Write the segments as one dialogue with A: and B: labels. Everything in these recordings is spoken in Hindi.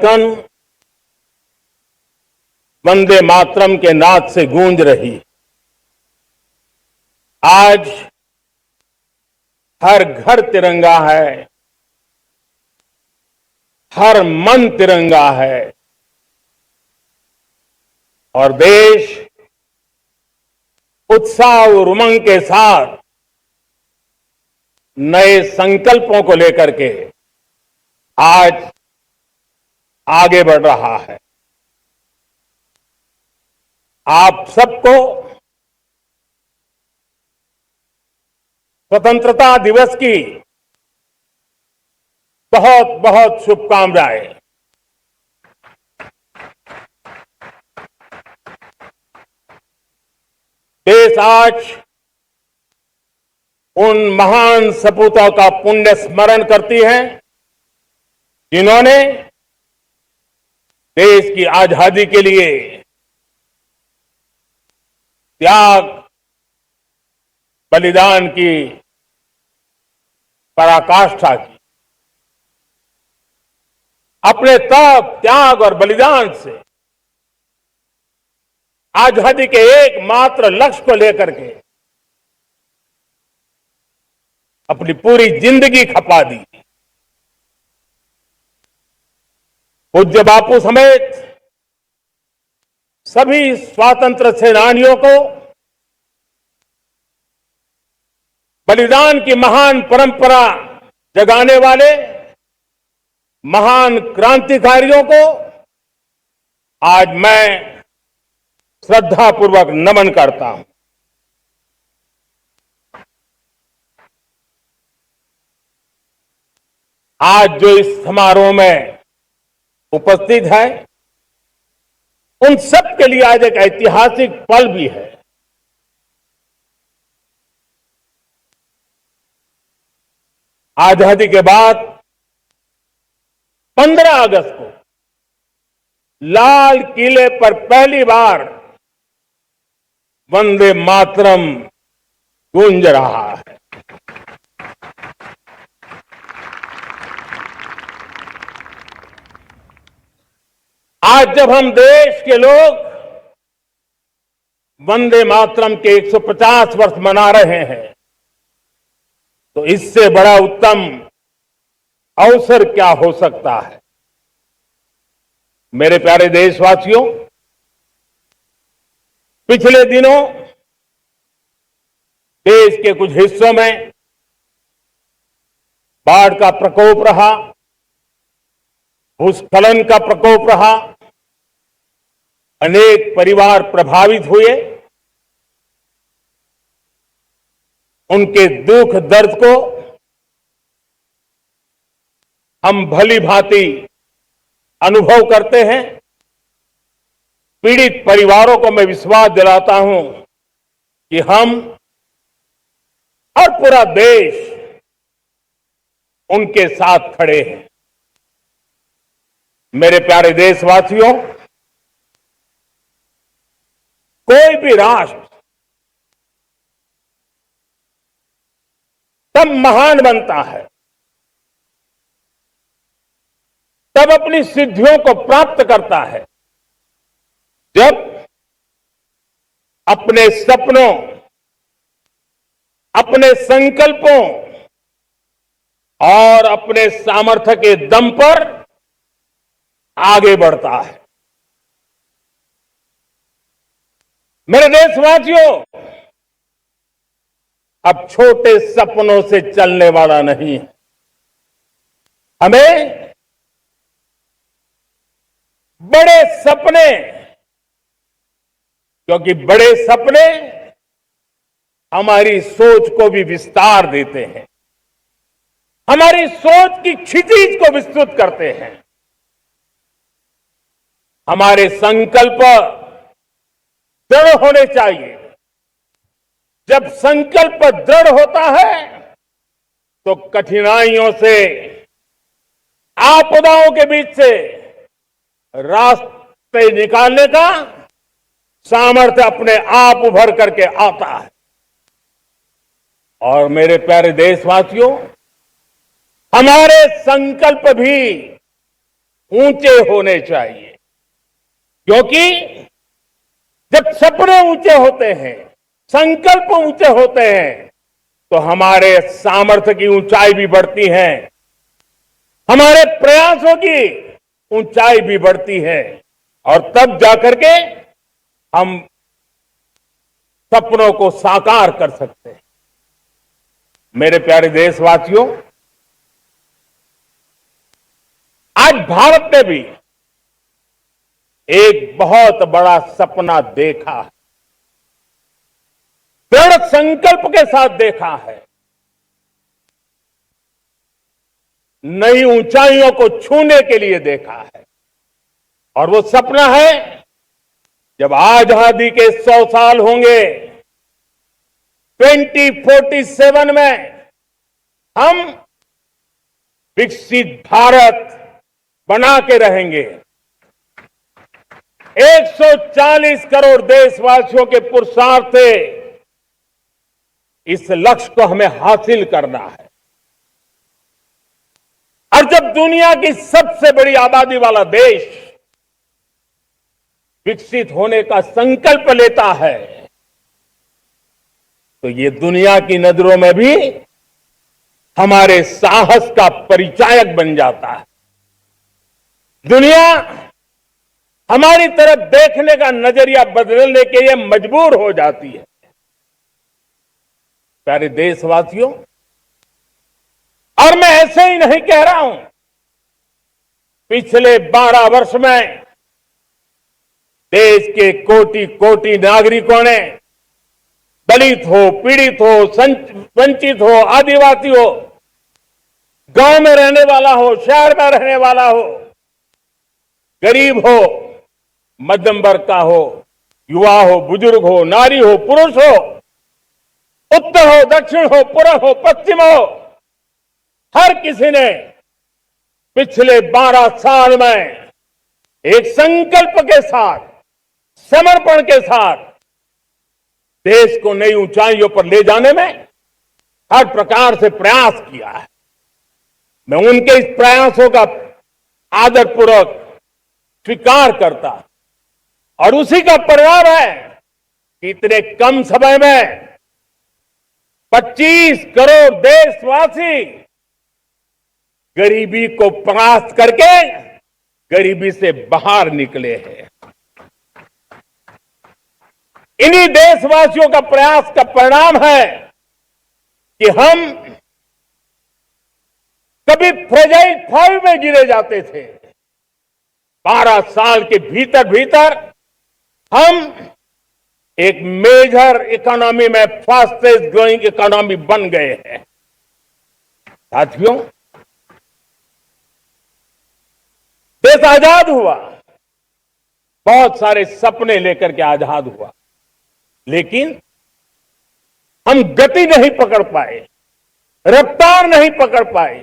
A: कन वंदे मातरम के नाद से गूंज रही। आज हर घर तिरंगा है, हर मन तिरंगा है और देश उत्साह और उमंग के साथ नए संकल्पों को लेकर के आज आगे बढ़ रहा है। आप सबको स्वतंत्रता दिवस की बहुत बहुत शुभकामनाएं। देश आज उन महान सपूतों का पुण्य स्मरण करती है जिन्होंने देश की आजादी के लिए त्याग बलिदान की पराकाष्ठा की। अपने तप त्याग और बलिदान से आजादी के एकमात्र लक्ष्य को लेकर के अपनी पूरी जिंदगी खपा दी। पूज्य बापू समेत सभी स्वातंत्र सेनानियों को बलिदान की महान परंपरा जगाने वाले महान क्रांतिकारियों को आज मैं श्रद्धापूर्वक नमन करता हूं। आज जो इस समारोह में उपस्थित है उन सब के लिए आज एक ऐतिहासिक पल भी है। आजादी के बाद 15 अगस्त को लाल किले पर पहली बार वंदे मातरम गूंज रहा है। आज जब हम देश के लोग वंदे मातरम के 150 वर्ष मना रहे हैं तो इससे बड़ा उत्तम अवसर क्या हो सकता है। मेरे प्यारे देशवासियों, पिछले दिनों देश के कुछ हिस्सों में बाढ़ का प्रकोप रहा, भूस्खलन का प्रकोप रहा, अनेक परिवार प्रभावित हुए। उनके दुख दर्द को हम भली भांति अनुभव करते हैं। पीड़ित परिवारों को मैं विश्वास दिलाता हूं कि हम और पूरा देश उनके साथ खड़े हैं। मेरे प्यारे देशवासियों, कोई भी राष्ट्र तब महान बनता है, तब अपनी सिद्धियों को प्राप्त करता है जब अपने सपनों, अपने संकल्पों और अपने सामर्थ्य के दम पर आगे बढ़ता है। मेरे देशवासियों, अब छोटे सपनों से चलने वाला नहीं है। हमें बड़े सपने, क्योंकि बड़े सपने हमारी सोच को भी विस्तार देते हैं, हमारी सोच की क्षितिज को विस्तृत करते हैं। हमारे संकल्प दृढ़ होने चाहिए। जब संकल्प दृढ़ होता है तो कठिनाइयों से, आपदाओं के बीच से रास्ते निकालने का सामर्थ्य अपने आप उभर करके आता है। और मेरे प्यारे देशवासियों, हमारे संकल्प भी ऊंचे होने चाहिए, क्योंकि जब सपने ऊंचे होते हैं, संकल्प ऊंचे होते हैं, तो हमारे सामर्थ्य की ऊंचाई भी बढ़ती है, हमारे प्रयासों की ऊंचाई भी बढ़ती है, और तब जाकर के हम सपनों को साकार कर सकते हैं। मेरे प्यारे देशवासियों, आज भारत ने भी एक बहुत बड़ा सपना देखा है, दृढ़ संकल्प के साथ देखा है, नई ऊंचाइयों को छूने के लिए देखा है। और वो सपना है, जब आजादी के 100 साल होंगे, 2047 में हम विकसित भारत बना के रहेंगे। 140 करोड़ देशवासियों के पुरुषार्थ से इस लक्ष्य को हमें हासिल करना है। और जब दुनिया की सबसे बड़ी आबादी वाला देश विकसित होने का संकल्प लेता है, तो ये दुनिया की नजरों में भी हमारे साहस का परिचायक बन जाता है। दुनिया हमारी तरफ देखने का नजरिया बदलने के लिए मजबूर हो जाती है। प्यारे देशवासियों, और मैं ऐसे ही नहीं कह रहा हूं, पिछले 12 वर्ष में देश के कोटि कोटि नागरिकों ने, दलित हो, पीड़ित हो, वंचित हो, आदिवासी हो, गांव में रहने वाला हो, शहर में रहने वाला हो, गरीब हो, मध्यम वर्ग का हो, युवा हो, बुजुर्ग हो, नारी हो, पुरुष हो, उत्तर हो, दक्षिण हो, पूर्व हो, पश्चिम हो, हर किसी ने पिछले 12 साल में एक संकल्प के साथ, समर्पण के साथ देश को नई ऊंचाइयों पर ले जाने में हर प्रकार से प्रयास किया है। मैं उनके इस प्रयासों का आदरपूर्वक स्वीकार करता, और उसी का परिणाम है कि इतने कम समय में 25 करोड़ देशवासी गरीबी को परास्त करके गरीबी से बाहर निकले हैं। इन्हीं देशवासियों का प्रयास का परिणाम है कि हम कभी फ्रेजाइल 5 में गिरे जाते थे। 12 साल के भीतर भीतर हम एक मेजर इकोनॉमी में फास्टेस्ट ग्रोइंग इकोनॉमी बन गए हैं। साथियों, देश आजाद हुआ, बहुत सारे सपने लेकर के आजाद हुआ, लेकिन हम गति नहीं पकड़ पाए, रफ्तार नहीं पकड़ पाए।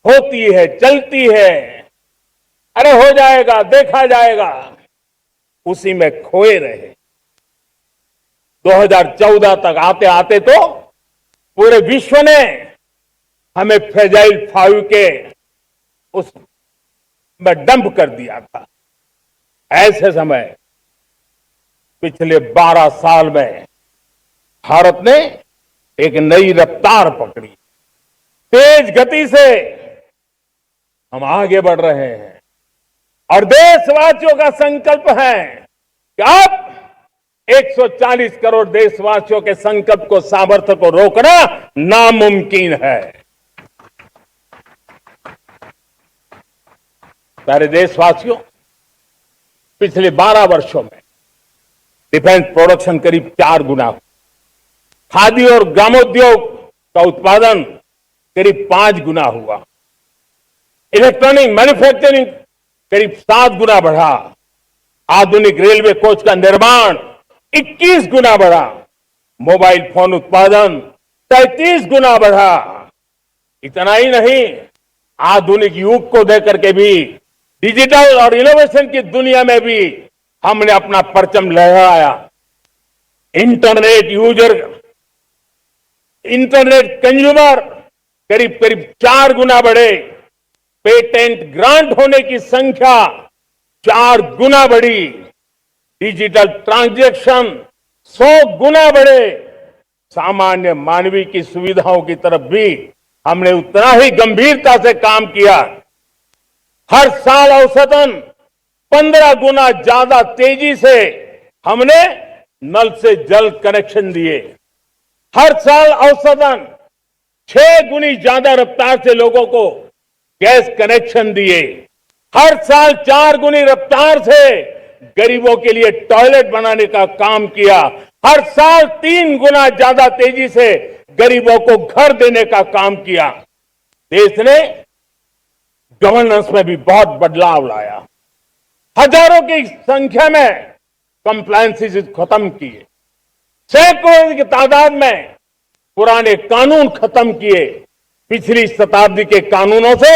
A: होती है, चलती है, अरे हो जाएगा, देखा जाएगा, उसी में खोए रहे। 2014 तक आते आते तो पूरे विश्व ने हमें फ्रेजाइल 5 के उस में डंप कर दिया था। ऐसे समय पिछले 12 साल में भारत ने एक नई रफ्तार पकड़ी, तेज गति से हम आगे बढ़ रहे हैं, और देशवासियों का संकल्प है कि अब 140 करोड़ देशवासियों के संकल्प को, सामर्थ्य को रोकना नामुमकिन है। प्यारे देशवासियों, पिछले 12 वर्षों में डिफेंस प्रोडक्शन करीब 4 गुना, खादी और ग्रामोद्योग का उत्पादन करीब 5 गुना हुआ, इलेक्ट्रॉनिक मैन्युफैक्चरिंग करीब 7 गुना बढ़ा, आधुनिक रेलवे कोच का निर्माण 21 गुना बढ़ा, मोबाइल फोन उत्पादन 33 गुना बढ़ा। इतना ही नहीं, आधुनिक युग को देकर के भी डिजिटल और इनोवेशन की दुनिया में भी हमने अपना परचम लहराया। इंटरनेट यूजर, इंटरनेट कंज्यूमर करीब करीब 4 गुना बढ़े, पेटेंट ग्रांट होने की संख्या 4 गुना बढ़ी, डिजिटल ट्रांजैक्शन 100 गुना बढ़े, सामान्य मानवीय की सुविधाओं की तरफ भी हमने उतना ही गंभीरता से काम किया। हर साल औसतन 15 गुना ज्यादा तेजी से हमने नल से जल कनेक्शन दिए। हर साल औसतन 6 गुनी ज्यादा रफ्तार से लोगों को गैस कनेक्शन दिए। हर साल 4 गुनी रफ्तार से गरीबों के लिए टॉयलेट बनाने का काम किया। हर साल 3 गुना ज्यादा तेजी से गरीबों को घर देने का काम किया। देश ने गवर्नेंस में भी बहुत बदलाव लाया। हजारों की संख्या में कंप्लायंसेस खत्म किए, सैकड़ों की तादाद में पुराने कानून खत्म किए। पिछली शताब्दी के कानूनों से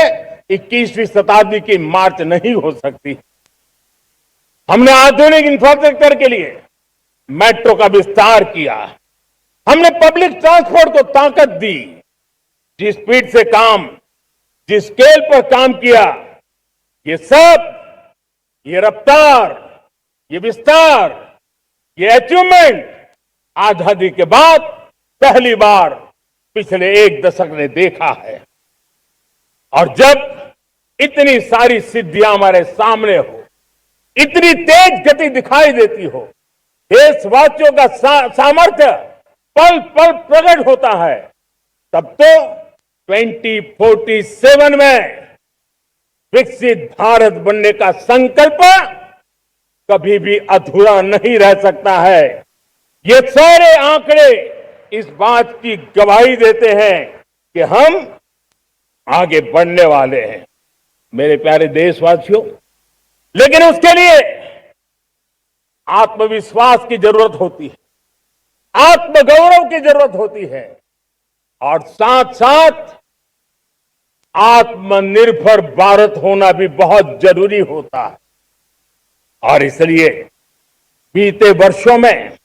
A: 21वीं शताब्दी की मार्च नहीं हो सकती। हमने आधुनिक इंफ्रास्ट्रक्चर के लिए मेट्रो का विस्तार किया। हमने पब्लिक ट्रांसपोर्ट को ताकत दी। जिस स्पीड से काम, जिस स्केल पर काम किया, ये सब, ये रफ्तार, ये विस्तार, ये अचीवमेंट आजादी के बाद पहली बार पिछले 1 दशक ने देखा है। और जब इतनी सारी सिद्धियां हमारे सामने हो, इतनी तेज गति दिखाई देती हो, देशवासियों का सामर्थ्य पल पल प्रकट होता है, तब तो 2047 में विकसित भारत बनने का संकल्प कभी भी अधूरा नहीं रह सकता है। ये सारे आंकड़े इस बात की गवाही देते हैं कि हम आगे बढ़ने वाले हैं, मेरे प्यारे देशवासियों। लेकिन उसके लिए आत्मविश्वास की जरूरत होती है, आत्मगौरव की जरूरत होती है, और साथ साथ आत्मनिर्भर भारत होना भी बहुत जरूरी होता है। और इसलिए बीते वर्षों में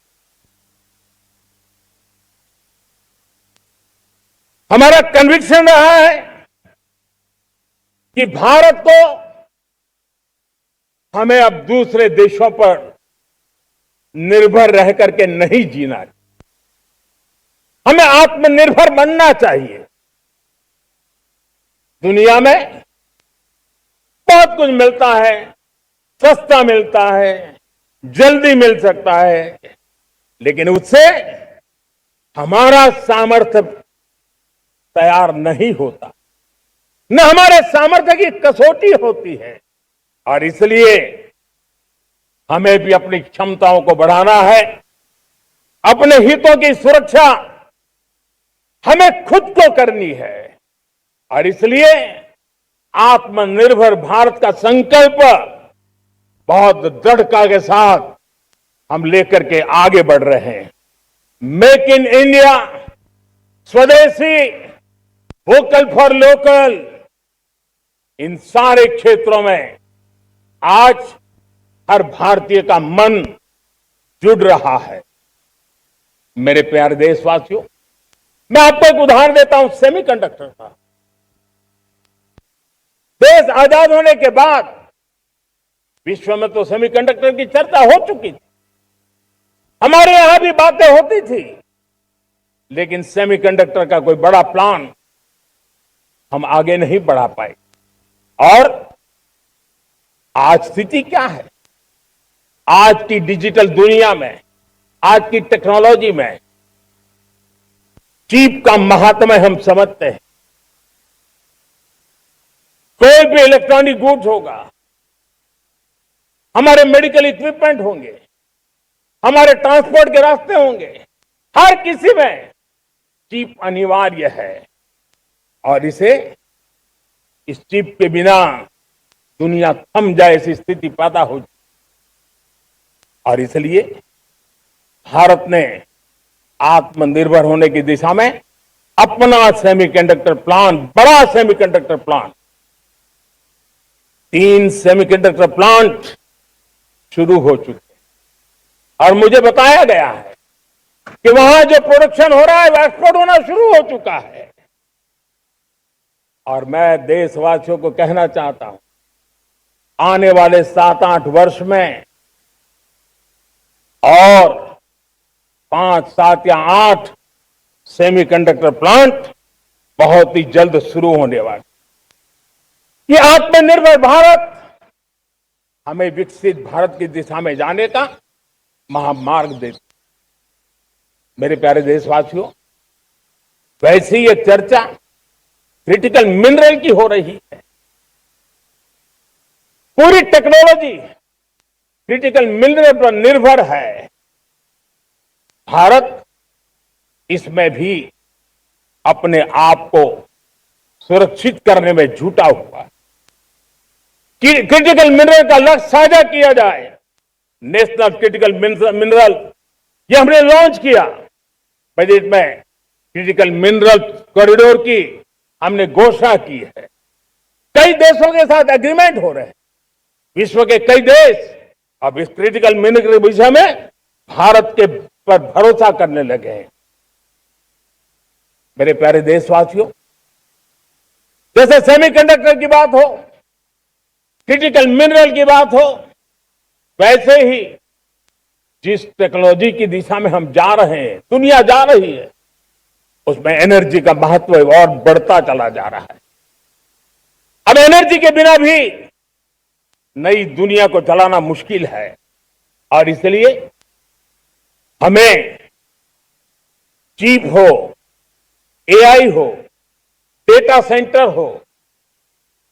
A: हमारा कन्विक्शन रहा है कि भारत को हमें अब दूसरे देशों पर निर्भर रह करके नहीं जीना चाहिए। हमें आत्मनिर्भर बनना चाहिए। दुनिया में बहुत कुछ मिलता है, सस्ता मिलता है, जल्दी मिल सकता है, लेकिन उससे हमारा सामर्थ्य तैयार नहीं होता, न हमारे सामर्थ्य की कसौटी होती है। और इसलिए हमें भी अपनी क्षमताओं को बढ़ाना है। अपने हितों की सुरक्षा हमें खुद को करनी है। और इसलिए आत्मनिर्भर भारत का संकल्प बहुत दृढ़ता के साथ हम लेकर के आगे बढ़ रहे हैं। मेक इन इंडिया, स्वदेशी, वोकल फॉर लोकल, इन सारे क्षेत्रों में आज हर भारतीय का मन जुड़ रहा है। मेरे प्यारे देशवासियों, मैं आपको एक उदाहरण देता हूं सेमीकंडक्टर का। देश आजाद होने के बाद विश्व में तो सेमीकंडक्टर की चर्चा हो चुकी थी, हमारे यहां भी बातें होती थी, लेकिन सेमीकंडक्टर का कोई बड़ा प्लान हम आगे नहीं बढ़ा पाए। और आज स्थिति क्या है? आज की डिजिटल दुनिया में, आज की टेक्नोलॉजी में चिप का महात्म्य हम समझते हैं। कोई भी इलेक्ट्रॉनिक गुड्स होगा, हमारे मेडिकल इक्विपमेंट होंगे, हमारे ट्रांसपोर्ट के रास्ते होंगे, हर किसी में चिप अनिवार्य है। और इस चिप के बिना दुनिया थम जाए ऐसी स्थिति पैदा हो। और इसलिए भारत ने आत्मनिर्भर होने की दिशा में अपना सेमीकंडक्टर प्लान, बड़ा सेमीकंडक्टर प्लान, 3 सेमीकंडक्टर प्लांट शुरू हो चुके हैं। और मुझे बताया गया है कि वहां जो प्रोडक्शन हो रहा है वो एक्सपोर्ट होना शुरू हो चुका है। और मैं देशवासियों को कहना चाहता हूं, आने वाले 7-8 वर्ष में और 5, 7 या 8 सेमीकंडक्टर प्लांट बहुत ही जल्द शुरू होने वाले। ये आत्मनिर्भर भारत हमें विकसित भारत की दिशा में जाने का महामार्ग देती। मेरे प्यारे देशवासियों, वैसे ही ये चर्चा क्रिटिकल मिनरल की हो रही है। पूरी टेक्नोलॉजी क्रिटिकल मिनरल पर निर्भर है। भारत इसमें भी अपने आप को सुरक्षित करने में जुटा हुआ है। क्रिटिकल मिनरल का लक्ष्य साझा किया जाए। नेशनल क्रिटिकल मिनरल ये हमने लॉन्च किया। बजट में क्रिटिकल मिनरल कॉरिडोर की हमने घोषणा की है। कई देशों के साथ एग्रीमेंट हो रहे हैं। विश्व के कई देश अब इस क्रिटिकल मिनरल के विषय में भारत के पर भरोसा करने लगे हैं। मेरे प्यारे देशवासियों, जैसे सेमीकंडक्टर की बात हो, क्रिटिकल मिनरल की बात हो, वैसे ही जिस टेक्नोलॉजी की दिशा में हम जा रहे हैं, दुनिया जा रही है, उसमें एनर्जी का महत्व और बढ़ता चला जा रहा है। अब एनर्जी के बिना भी नई दुनिया को चलाना मुश्किल है और इसलिए हमें चिप हो, एआई हो, डेटा सेंटर हो,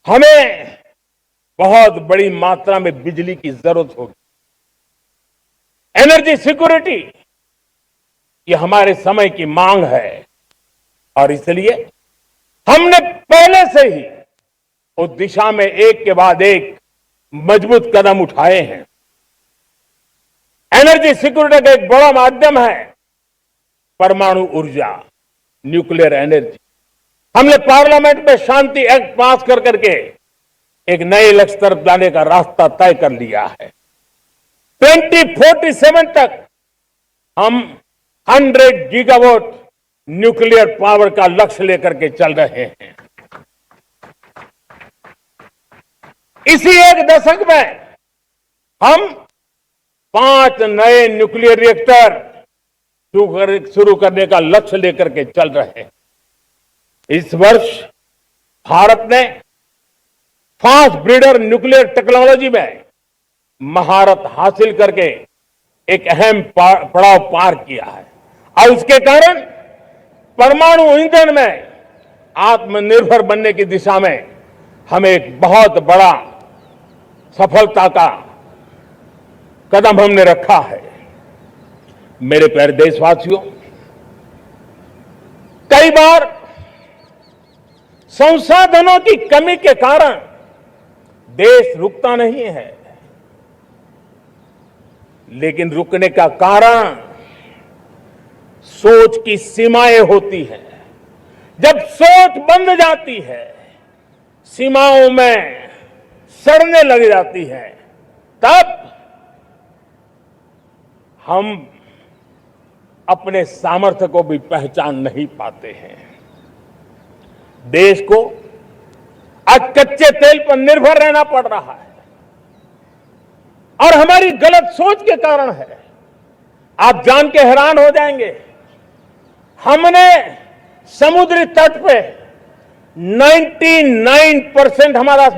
A: हमें बहुत बड़ी मात्रा में बिजली की जरूरत होगी। एनर्जी सिक्योरिटी ये हमारे समय की मांग है और इसलिए हमने पहले से ही उस दिशा में एक के बाद एक मजबूत कदम उठाए हैं। एनर्जी सिक्योरिटी का एक बड़ा माध्यम है परमाणु ऊर्जा, न्यूक्लियर एनर्जी। हमने पार्लियामेंट में शांति एक्ट पास कर करके एक नए लक्ष्य तरफ जाने का रास्ता तय कर लिया है। 2047 तक हम 100 गीगावाट न्यूक्लियर पावर का लक्ष्य लेकर के चल रहे हैं। इसी एक दशक में हम 5 नए न्यूक्लियर रिएक्टर शुरू करने का लक्ष्य लेकर के चल रहे हैं। इस वर्ष भारत ने फास्ट ब्रीडर न्यूक्लियर टेक्नोलॉजी में महारत हासिल करके एक अहम पड़ाव पार किया है और उसके कारण परमाणु ईंधन में आत्मनिर्भर बनने की दिशा में हमें एक बहुत बड़ा सफलता का कदम हमने रखा है। मेरे प्यारे देशवासियों, कई बार संसाधनों की कमी के कारण देश रुकता नहीं है, लेकिन रुकने का कारण सोच की सीमाएं होती हैं। जब सोच बंध जाती है, सीमाओं में सड़ने लग जाती है, तब हम अपने सामर्थ्य को भी पहचान नहीं पाते हैं। देश को आज कच्चे तेल पर निर्भर रहना पड़ रहा है और हमारी गलत सोच के कारण है। आप जान के हैरान हो जाएंगे, हमने समुद्री तट पे 99% हमारा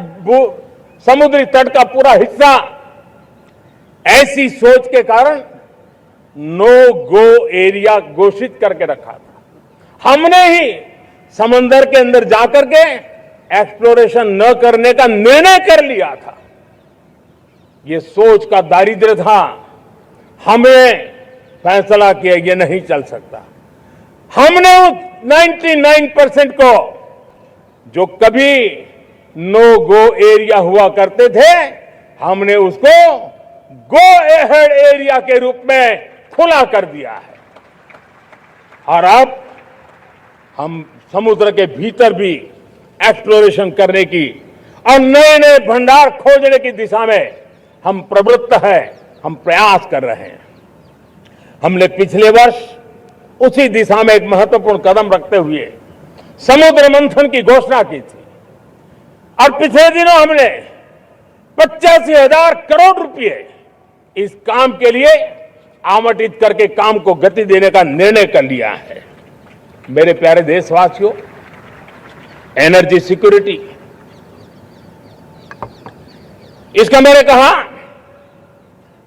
A: समुद्री तट का पूरा हिस्सा ऐसी सोच के कारण नो गो एरिया घोषित करके रखा था। हमने ही समंदर के अंदर जाकर के एक्सप्लोरेशन न करने का निर्णय कर लिया था। ये सोच का दारिद्र्य था। हमें फैसला किया ये नहीं चल सकता। हमने उस 99% को जो कभी नो गो एरिया हुआ करते थे, हमने उसको गो एहेड एरिया के रूप में खुला कर दिया है और अब हम समुद्र के भीतर भी एक्सप्लोरेशन करने की और नए नए भंडार खोजने की दिशा में हम प्रवृत्त हैं, हम प्रयास कर रहे हैं। हमने पिछले वर्ष उसी दिशा में एक महत्वपूर्ण कदम रखते हुए समुद्र मंथन की घोषणा की थी। और पिछले दिनों हमने 85,000 करोड़ रुपए इस काम के लिए आवंटित करके काम को गति देने का निर्णय कर लिया है। मेरे प्यारे देशवासियों, एनर्जी सिक्योरिटी, इसका मैंने कहा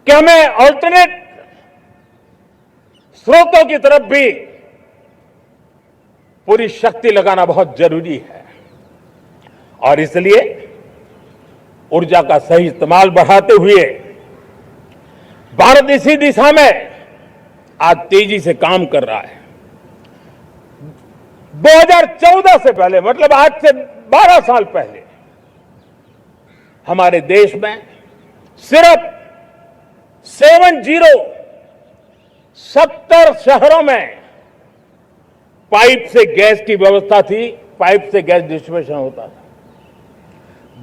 A: कि हमें ऑल्टरनेट स्रोतों की तरफ भी पूरी शक्ति लगाना बहुत जरूरी है और इसलिए ऊर्जा का सही इस्तेमाल बढ़ाते हुए भारत इसी दिशा में आज तेजी से काम कर रहा है। 2014 से पहले, मतलब आज से 12 साल पहले, हमारे देश में सिर्फ 70 शहरों में पाइप से गैस की व्यवस्था थी, पाइप से गैस डिस्ट्रीब्यूशन होता था।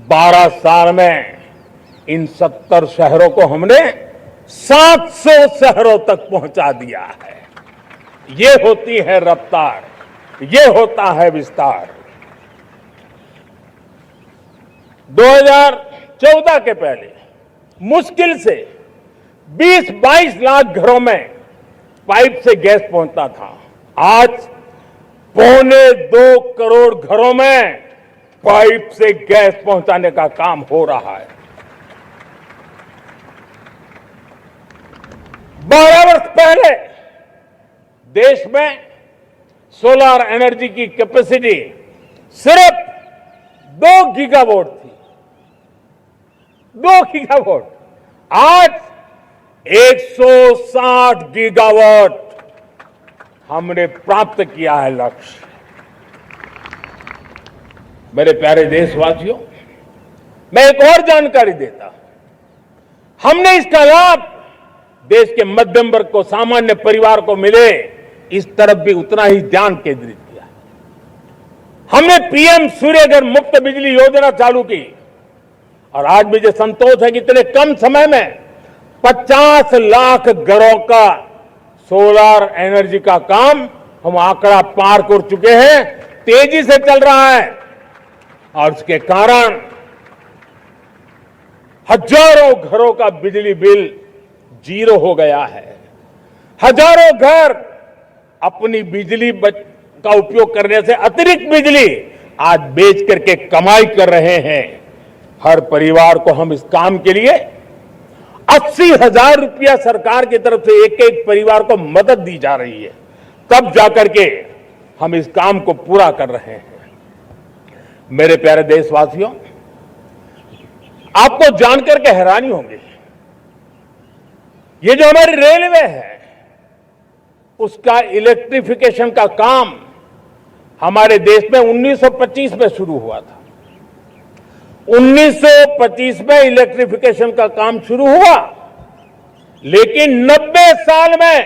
A: 12 साल में इन 70 शहरों को हमने 700 शहरों तक पहुंचा दिया है। ये होती है रफ्तार, ये होता है विस्तार। 2014 के पहले मुश्किल से 20-22 लाख घरों में पाइप से गैस पहुंचता था। आज 2.25 करोड़ घरों में पाइप से गैस पहुंचाने का काम हो रहा है। 12 वर्ष पहले देश में सोलर एनर्जी की कैपेसिटी सिर्फ 2 गीगावाट थी। 2 गीगावाट, आज 160 गीगावाट हमने प्राप्त किया है लक्ष्य। मेरे प्यारे देशवासियों, मैं एक और जानकारी देता हूं। हमने इसका लाभ देश के मध्यम वर्ग को, सामान्य परिवार को मिले, इस तरफ भी उतना ही ध्यान केंद्रित किया। हमने पीएम सूर्यघर मुफ्त बिजली योजना चालू की और आज मुझे संतोष है कि इतने कम समय में 50 लाख घरों का सोलर एनर्जी का काम हम आंकड़ा पार कर चुके हैं। तेजी से चल रहा है और इसके कारण हजारों घरों का बिजली बिल 0 हो गया है। हजारों घर अपनी बिजली का उपयोग करने से अतिरिक्त बिजली आज बेच करके कमाई कर रहे हैं। हर परिवार को हम इस काम के लिए 80,000 रुपया सरकार की तरफ से एक एक परिवार को मदद दी जा रही है, तब जाकर के हम इस काम को पूरा कर रहे हैं। मेरे प्यारे देशवासियों, आपको जानकर के हैरानी होगी, ये जो हमारी रेलवे है उसका इलेक्ट्रिफिकेशन का काम हमारे देश में 1925 में शुरू हुआ था। 1925 में इलेक्ट्रिफिकेशन का काम शुरू हुआ, लेकिन 90 साल में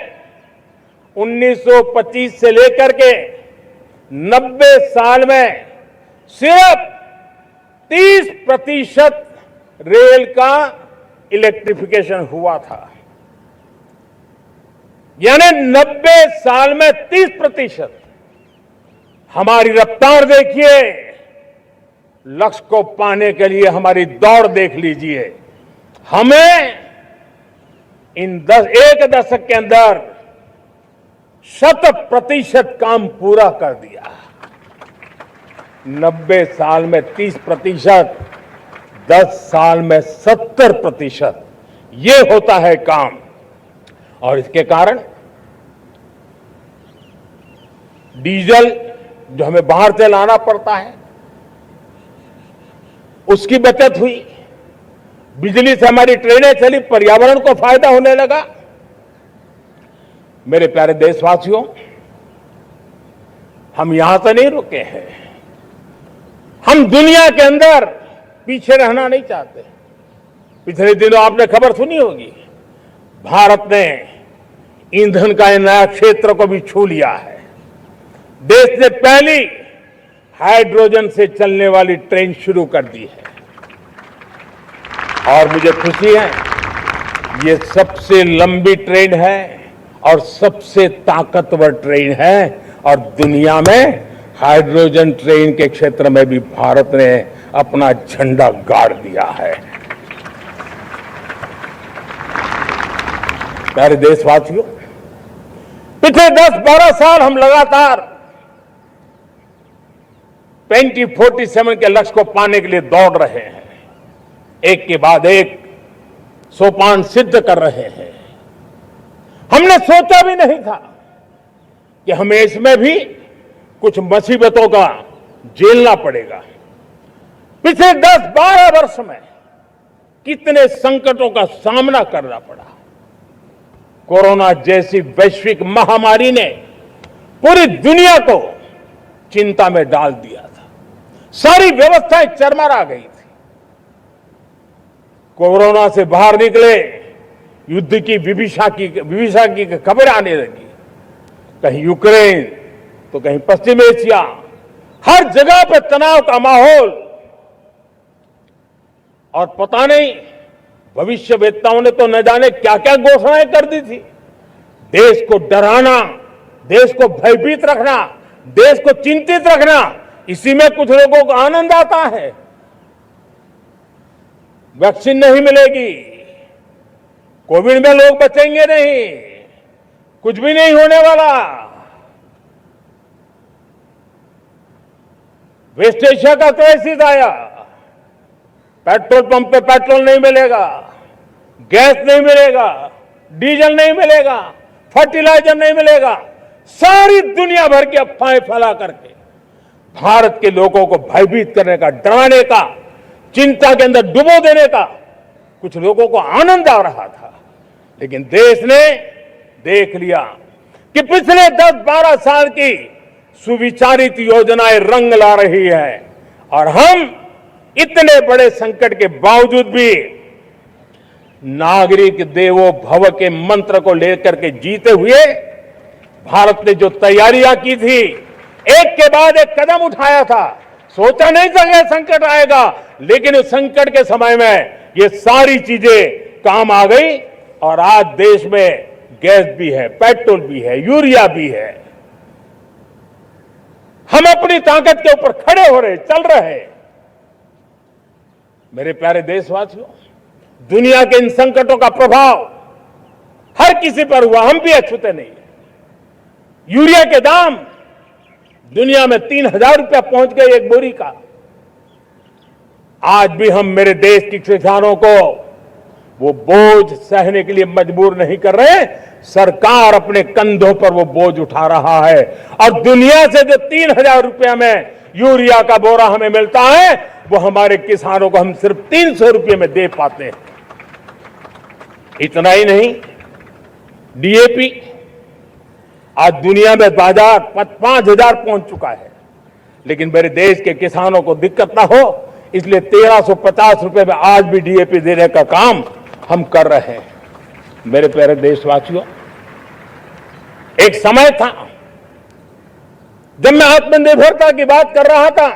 A: 1925 से लेकर के 90 साल में सिर्फ 30% रेल का इलेक्ट्रिफिकेशन हुआ था। यानी 90 साल में 30%। हमारी रफ्तार देखिए, लक्ष्य को पाने के लिए हमारी दौड़ देख लीजिए। हमें इन 1 दशक के अंदर 100% काम पूरा कर दिया। 90 साल में 30%, 10 साल में 70%, ये होता है काम। और इसके कारण डीजल जो हमें बाहर से लाना पड़ता है उसकी बचत हुई, बिजली से हमारी ट्रेनें चली, पर्यावरण को फायदा होने लगा। मेरे प्यारे देशवासियों, हम यहां से नहीं रुके हैं, हम दुनिया के अंदर पीछे रहना नहीं चाहते। पिछले दिनों आपने खबर सुनी होगी, भारत ने ईंधन का नया क्षेत्र को भी छू लिया है। देश ने पहली हाइड्रोजन से चलने वाली ट्रेन शुरू कर दी है और मुझे खुशी है, ये सबसे लंबी ट्रेन है और सबसे ताकतवर ट्रेन है और दुनिया में हाइड्रोजन ट्रेन के क्षेत्र में भी भारत ने अपना झंडा गाड़ दिया है। प्यारे देशवासियों, पिछले 10-12 साल हम लगातार 2047 के लक्ष्य को पाने के लिए दौड़ रहे हैं। एक के बाद एक सोपान सिद्ध कर रहे हैं। हमने सोचा भी नहीं था कि हमें इसमें भी कुछ मुसीबतों का झेलना पड़ेगा। पिछले 10-12 वर्ष में कितने संकटों का सामना करना पड़ा। कोरोना जैसी वैश्विक महामारी ने पूरी दुनिया को चिंता में डाल दिया था। सारी व्यवस्थाएं चरमरा गई थी। कोरोना से बाहर निकले, युद्ध की विभीषा की खबर आने लगी। कहीं यूक्रेन तो कहीं पश्चिम एशिया, हर जगह पे तनाव का माहौल। और पता नहीं भविष्यवेत्ताओं ने तो न जाने क्या क्या घोषणाएं कर दी थी। देश को डराना, देश को भयभीत रखना, देश को चिंतित रखना, इसी में कुछ लोगों को आनंद आता है। वैक्सीन नहीं मिलेगी, कोविड में लोग बचेंगे नहीं, कुछ भी नहीं होने वाला। वेस्ट एशिया का क्राइसिस आया, पेट्रोल पंप पे पेट्रोल नहीं मिलेगा, गैस नहीं मिलेगा, डीजल नहीं मिलेगा, फर्टिलाइजर नहीं मिलेगा। सारी दुनिया भर की अफवाहें फैला करके भारत के लोगों को भयभीत करने का, डराने का, चिंता के अंदर डुबो देने का कुछ लोगों को आनंद आ रहा था। लेकिन देश ने देख लिया कि पिछले 10-12 साल की सुविचारित योजनाएं रंग ला रही है और हम इतने बड़े संकट के बावजूद भी नागरिक देवो भव के मंत्र को लेकर के जीते हुए भारत ने जो तैयारियां की थी, एक के बाद एक कदम उठाया था। सोचा नहीं था कि संकट आएगा, लेकिन उस संकट के समय में ये सारी चीजें काम आ गई और आज देश में गैस भी है, पेट्रोल भी है, यूरिया भी है। हम अपनी ताकत के ऊपर खड़े हो रहे, चल रहे। मेरे प्यारे देशवासियों, दुनिया के इन संकटों का प्रभाव हर किसी पर हुआ, हम भी अछूते नहीं। यूरिया के दाम दुनिया में 3,000 रुपया पहुंच गए एक बोरी का। आज भी हम मेरे देश के किसानों को वो बोझ सहने के लिए मजबूर नहीं कर रहे। सरकार अपने कंधों पर वो बोझ उठा रहा है और दुनिया से जो 3,000 रुपया में यूरिया का बोरा हमें मिलता है, वो हमारे किसानों को हम सिर्फ 300 रुपये में दे पाते हैं। इतना ही नहीं, डीएपी आज दुनिया में बाजार 5,000 पहुंच चुका है। लेकिन मेरे देश के किसानों को दिक्कत ना हो, इसलिए 1,350 रुपये में आज भी डीएपी देने का काम हम कर रहे हैं। मेरे प्यारे देशवासियों, एक समय था जब मैं आत्मनिर्भरता की बात कर रहा था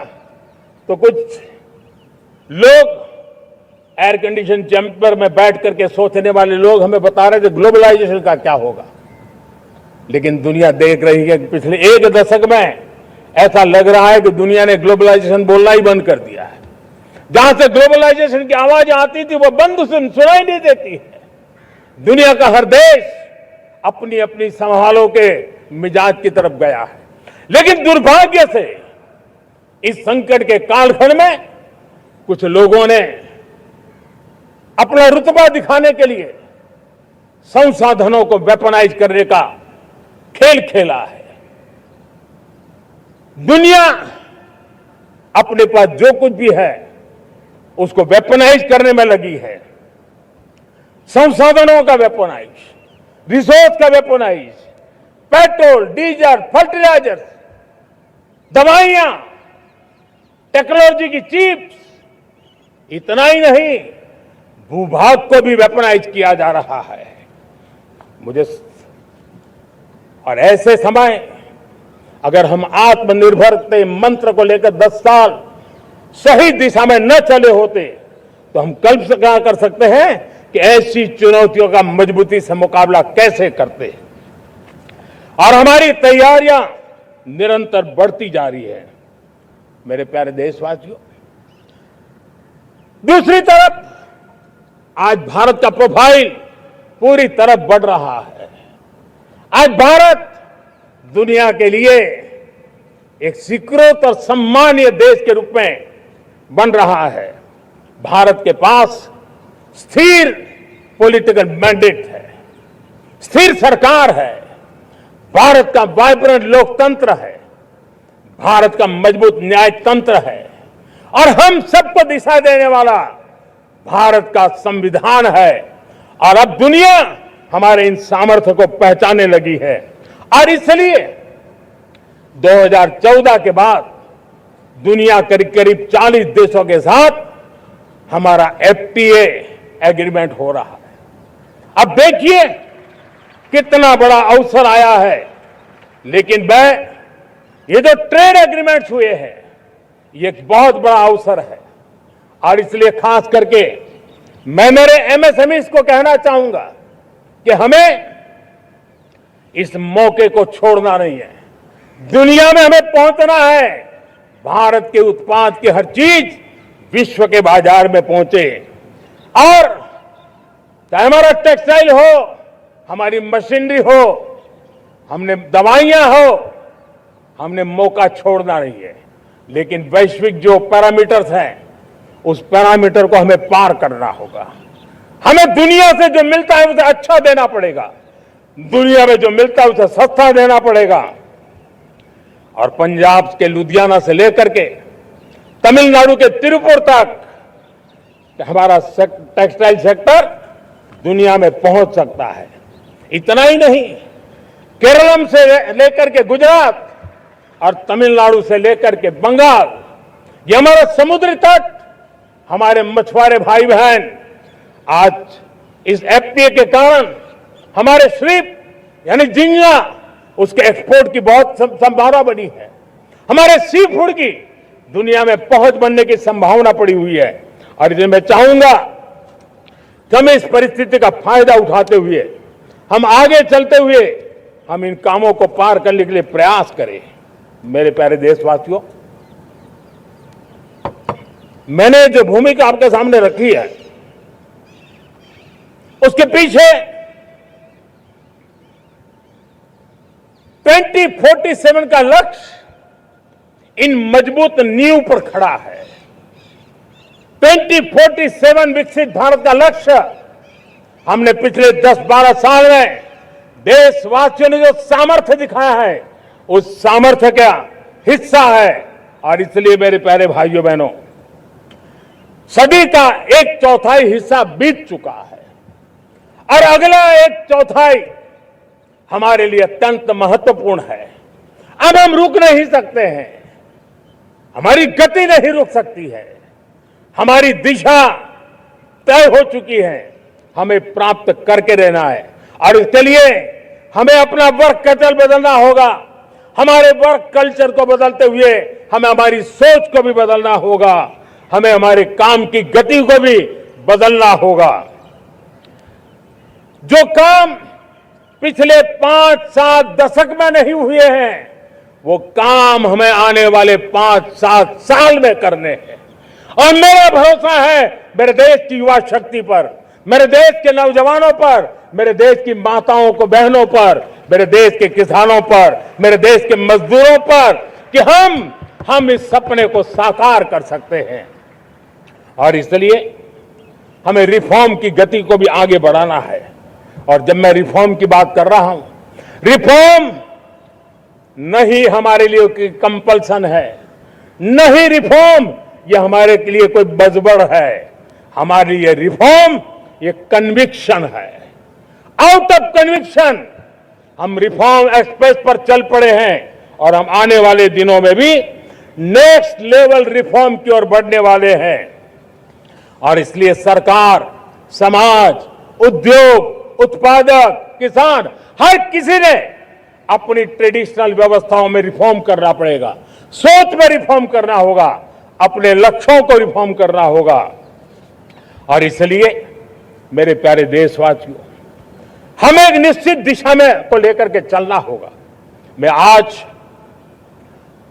A: तो कुछ लोग एयर कंडीशन चैम्बर में बैठ करके सोचने वाले लोग हमें बता रहे थे ग्लोबलाइजेशन का क्या होगा। लेकिन दुनिया देख रही है कि पिछले एक दशक में ऐसा लग रहा है कि दुनिया ने ग्लोबलाइजेशन बोलना ही बंद कर दिया है। जहां से ग्लोबलाइजेशन की आवाज आती थी वो बंद सुनाई नहीं देती है। दुनिया का हर देश अपनी अपनी संभालों के मिजाज की तरफ गया है। लेकिन दुर्भाग्य से इस संकट के कालखंड में कुछ लोगों ने अपना रुतबा दिखाने के लिए संसाधनों को वेपनाइज करने का खेल खेला है। दुनिया अपने पास जो कुछ भी है उसको वेपनाइज करने में लगी है। संसाधनों का वेपनाइज, रिसोर्स का वेपनाइज, पेट्रोल, डीजल, फर्टिलाइजर, दवाइयां, टेक्नोलॉजी की चिप्स, इतना ही नहीं, भूभाग को भी वेपनाइज किया जा रहा है। और ऐसे समय अगर हम आत्मनिर्भर मंत्र को लेकर 10 साल सही दिशा में न चले होते तो हम कल्पना कर सकते हैं कि ऐसी चुनौतियों का मजबूती से मुकाबला कैसे करते हैं। और हमारी तैयारियां निरंतर बढ़ती जा रही है। मेरे प्यारे देशवासियों, दूसरी तरफ आज भारत का प्रोफाइल पूरी तरफ बढ़ रहा है। आज भारत दुनिया के लिए एक स्वीकृत और सम्मानीय देश के रूप में बन रहा है। भारत के पास स्थिर पॉलिटिकल मैंडेट है, स्थिर सरकार है, भारत का वाइब्रेंट लोकतंत्र है, भारत का मजबूत न्यायतंत्र है और हम सबको दिशा देने वाला भारत का संविधान है। और अब दुनिया हमारे इन सामर्थ्य को पहचानने लगी है और इसलिए 2014 के बाद दुनिया करीब करीब 40 देशों के साथ हमारा एफटीए एग्रीमेंट हो रहा है। अब देखिए कितना बड़ा अवसर आया है। लेकिन ये जो ट्रेड एग्रीमेंट्स हुए हैं ये एक बहुत बड़ा अवसर है और इसलिए खास करके मैं मेरे एमएसएमईज को कहना चाहूंगा कि हमें इस मौके को छोड़ना नहीं है। दुनिया में हमें पहुंचना है। भारत के उत्पाद की हर चीज विश्व के बाजार में पहुंचे और चाहे हमारा टेक्सटाइल हो, हमारी मशीनरी हो, हमने दवाइयां हो, हमने मौका छोड़ना नहीं है। लेकिन वैश्विक जो पैरामीटर्स हैं उस पैरामीटर को हमें पार करना होगा। हमें दुनिया से जो मिलता है उसे अच्छा देना पड़ेगा, दुनिया में जो मिलता है उसे सस्ता देना पड़ेगा। और पंजाब के लुधियाना से लेकर के तमिलनाडु के तिरुपुर तक हमारा टेक्सटाइल सेक्टर दुनिया में पहुंच सकता है। इतना ही नहीं, केरलम से लेकर के गुजरात और तमिलनाडु से लेकर के बंगाल, ये हमारा समुद्री तट, हमारे मछुआरे भाई बहन आज इस एफटीए के कारण हमारे श्रिप यानी झींगा उसके एक्सपोर्ट की बहुत संभावना बनी है। हमारे सी फूड की दुनिया में पहुंच बनने की संभावना पड़ी हुई है। और इसलिए मैं चाहूंगा कि हम इस परिस्थिति का फायदा उठाते हुए, हम आगे चलते हुए हम इन कामों को पार करने के लिए प्रयास करें। मेरे प्यारे देशवासियों, मैंने जो भूमिका आपके सामने रखी है उसके पीछे 2047 का लक्ष्य इन मजबूत नींव पर खड़ा है। 2047 विकसित भारत का लक्ष्य हमने पिछले 10-12 साल में देशवासियों ने जो सामर्थ्य दिखाया है उस सामर्थ्य का हिस्सा है। और इसलिए मेरे प्यारे भाइयों बहनों, सदी का 1/4 हिस्सा बीत चुका है और अगला 1/4 हमारे लिए अत्यंत महत्वपूर्ण है। अब हम रुक नहीं सकते हैं, हमारी गति नहीं रुक सकती है, हमारी दिशा तय हो चुकी है, हमें प्राप्त करके रहना है। और इसके लिए हमें अपना वर्क कल्चर बदलना होगा। हमारे वर्क कल्चर को बदलते हुए हमें हमारी सोच को भी बदलना होगा, हमें हमारे काम की गति को भी बदलना होगा। जो काम पिछले 5-7 दशक में नहीं हुए हैं वो काम हमें आने वाले 5-7 साल में करने हैं। और मेरा भरोसा है मेरे देश की युवा शक्ति पर, मेरे देश के नौजवानों पर, मेरे देश की माताओं को बहनों पर, मेरे देश के किसानों पर, मेरे देश के मजदूरों पर कि हम इस सपने को साकार कर सकते हैं। और इसलिए हमें रिफॉर्म की गति को भी आगे बढ़ाना है। और जब मैं रिफॉर्म की बात कर रहा हूं, रिफॉर्म नहीं हमारे लिए कोई कंपल्सन है, नहीं रिफॉर्म ये हमारे के लिए कोई बजबड़ है, हमारे लिए रिफॉर्म ये कन्विक्शन है। आउट ऑफ कन्विक्शन हम रिफॉर्म एक्सप्रेस पर चल पड़े हैं और हम आने वाले दिनों में भी नेक्स्ट लेवल रिफॉर्म की ओर बढ़ने वाले हैं। और इसलिए सरकार, समाज, उद्योग, उत्पादक, किसान, हर किसी ने अपनी ट्रेडिशनल व्यवस्थाओं में रिफॉर्म करना पड़ेगा, सोच में रिफॉर्म करना होगा, अपने लक्ष्यों को रिफॉर्म करना होगा। और इसलिए मेरे प्यारे देशवासियों, हमें एक निश्चित दिशा में को लेकर के चलना होगा। मैं आज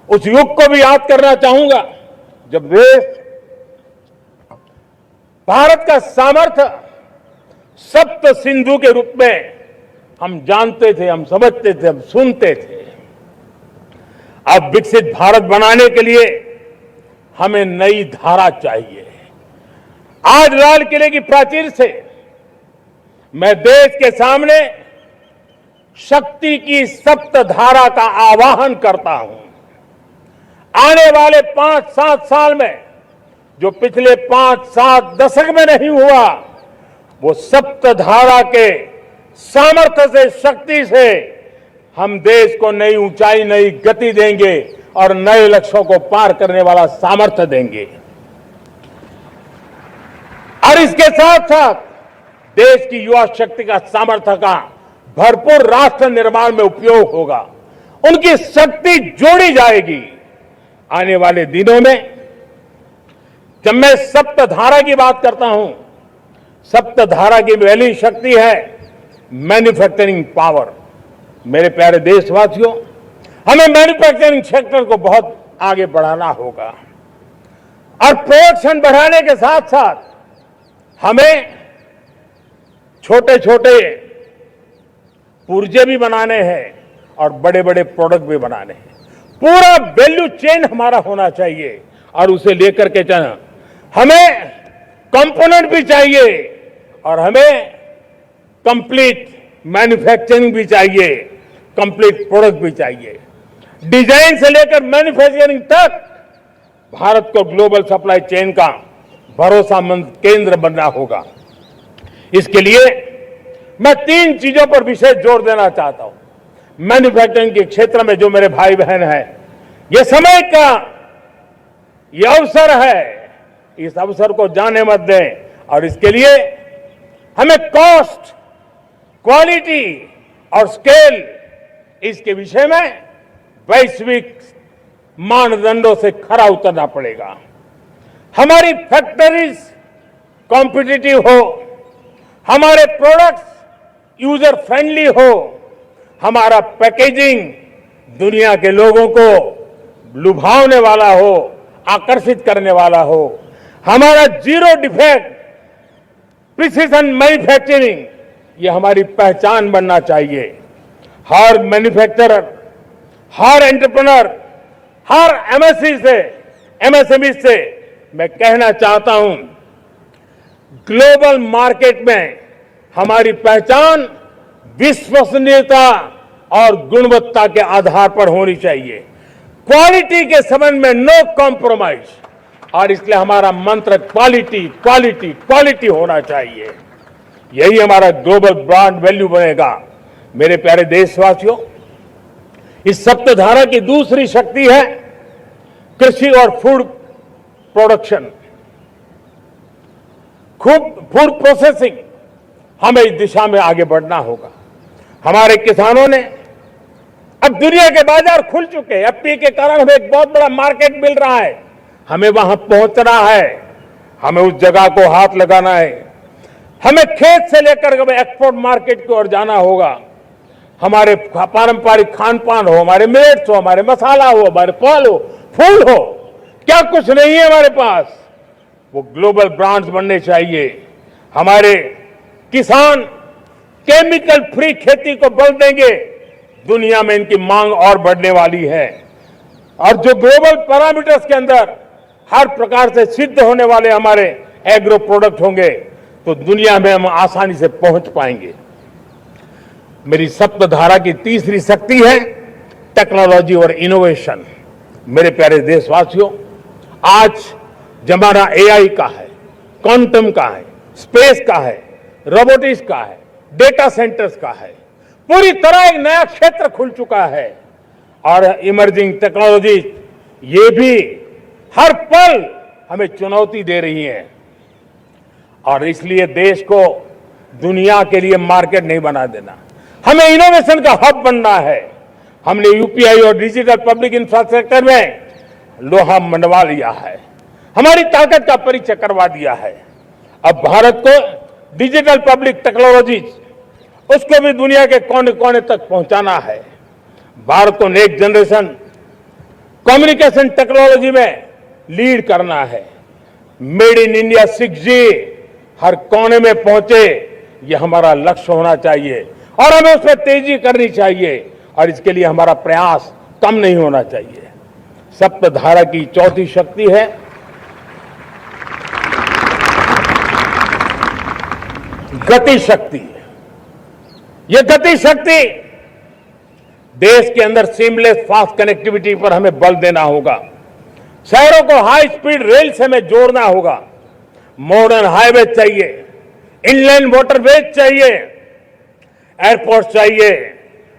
A: उस युग को भी याद करना चाहूंगा जब देश भारत का सामर्थ्य सप्त सिंधु के रूप में हम जानते थे, हम समझते थे, हम सुनते थे। अब विकसित भारत बनाने के लिए हमें नई धारा चाहिए। आज लाल किले की प्राचीर से मैं देश के सामने शक्ति की सप्त धारा का आह्वान करता हूं। आने वाले 5-7 साल में जो पिछले 5-7 दशक में नहीं हुआ, वो सप्त धारा के सामर्थ्य से, शक्ति से हम देश को नई ऊंचाई, नई गति देंगे और नए लक्ष्यों को पार करने वाला सामर्थ्य देंगे। और इसके साथ साथ देश की युवा शक्ति का सामर्थ्य का भरपूर राष्ट्र निर्माण में उपयोग होगा। उनकी शक्ति जोड़ी जाएगी। आने वाले दिनों में जब मैं सप्तधारा की बात करता हूं, सप्तधारा की पहली शक्ति है मैन्युफैक्चरिंग पावर। मेरे प्यारे देशवासियों, हमें मैन्युफैक्चरिंग सेक्टर को बहुत आगे बढ़ाना होगा और प्रोडक्शन बढ़ाने के साथ साथ हमें छोटे छोटे पुर्जे भी बनाने हैं और बड़े बड़े प्रोडक्ट भी बनाने हैं। पूरा वैल्यू चेन हमारा होना चाहिए और उसे लेकर के चलना। हमें कंपोनेंट भी चाहिए और हमें कंप्लीट मैन्युफैक्चरिंग भी चाहिए, कंप्लीट प्रोडक्ट भी चाहिए। डिजाइन से लेकर मैन्युफैक्चरिंग तक भारत को ग्लोबल सप्लाई चेन का भरोसामंद केंद्र बनना होगा। इसके लिए मैं 3 चीजों पर विशेष जोर देना चाहता हूं। मैन्युफैक्चरिंग के क्षेत्र में जो मेरे भाई बहन हैं, ये समय का ये अवसर है, इस अवसर को जाने मत दें और इसके लिए हमें कॉस्ट, क्वालिटी और स्केल, इसके विषय में वैश्विक मानदंडों से खरा उतरना पड़ेगा। हमारी फैक्ट्रीज कॉम्पिटिटिव हो, हमारे प्रोडक्ट्स यूजर फ्रेंडली हो, हमारा पैकेजिंग दुनिया के लोगों को लुभावने वाला हो, आकर्षित करने वाला हो, हमारा जीरो डिफेक्ट प्रिसीजन मैन्युफैक्चरिंग, ये हमारी पहचान बनना चाहिए। हर मैन्युफैक्चरर, हर एंटरप्रेन्योर, हर एमएसएमई से मैं कहना चाहता हूं, ग्लोबल मार्केट में हमारी पहचान विश्वसनीयता और गुणवत्ता के आधार पर होनी चाहिए। क्वालिटी के संबंध में नो कॉम्प्रोमाइज, और इसलिए हमारा मंत्र क्वालिटी, क्वालिटी, क्वालिटी होना चाहिए। यही हमारा ग्लोबल ब्रांड वैल्यू बनेगा। मेरे प्यारे देशवासियों, इस सप्तधारा की दूसरी शक्ति है कृषि और फूड प्रोडक्शन, फूड प्रोसेसिंग। हमें इस दिशा में आगे बढ़ना होगा। हमारे किसानों ने, अब दुनिया के बाजार खुल चुके हैं, एफपीए के कारण हमें एक बहुत बड़ा मार्केट मिल रहा है। हमें वहां पहुंचना है, हमें उस जगह को हाथ लगाना है। हमें खेत से लेकर एक्सपोर्ट मार्केट की ओर जाना होगा। हमारे पारंपरिक खान पान हो, हमारे मिलेट्स हो, हमारे मसाला हो, हमारे फल हो, फूल हो, क्या कुछ नहीं है हमारे पास, वो ग्लोबल ब्रांड्स बनने चाहिए। हमारे किसान केमिकल फ्री खेती को बल देंगे, दुनिया में इनकी मांग और बढ़ने वाली है। और जो ग्लोबल पैरामीटर्स के अंदर हर प्रकार से सिद्ध होने वाले हमारे एग्रो प्रोडक्ट होंगे, तो दुनिया में हम आसानी से पहुंच पाएंगे। मेरी सप्तधारा की तीसरी शक्ति है टेक्नोलॉजी और इनोवेशन। मेरे प्यारे देशवासियों, आज जमाना एआई का है, क्वांटम का है, स्पेस का है, रोबोटिक्स का है, डेटा सेंटर्स का है। पूरी तरह एक नया क्षेत्र खुल चुका है और इमर्जिंग टेक्नोलॉजी ये भी हर पल हमें चुनौती दे रही है। और इसलिए देश को दुनिया के लिए मार्केट नहीं बना देना, हमें इनोवेशन का हब बनना है। हमने यूपीआई और डिजिटल पब्लिक इंफ्रास्ट्रक्चर में लोहा मनवा लिया है, हमारी ताकत का परिचय करवा दिया है। अब भारत को डिजिटल पब्लिक टेक्नोलॉजी, उसको भी दुनिया के कोने कोने तक पहुंचाना है। भारत को नेक्स्ट जनरेशन कम्युनिकेशन टेक्नोलॉजी में लीड करना है। मेड इन इंडिया 6G हर कोने में पहुंचे, ये हमारा लक्ष्य होना चाहिए और हमें उसमें तेजी करनी चाहिए और इसके लिए हमारा प्रयास कम नहीं होना चाहिए। सप्तधारा की चौथी शक्ति है गति शक्ति। ये गति शक्ति देश के अंदर सीमलेस फास्ट कनेक्टिविटी पर हमें बल देना होगा। शहरों को हाई स्पीड रेल से हमें जोड़ना होगा। मॉडर्न हाईवे चाहिए, इनलैंड वाटरवेज चाहिए, एयरपोर्ट चाहिए,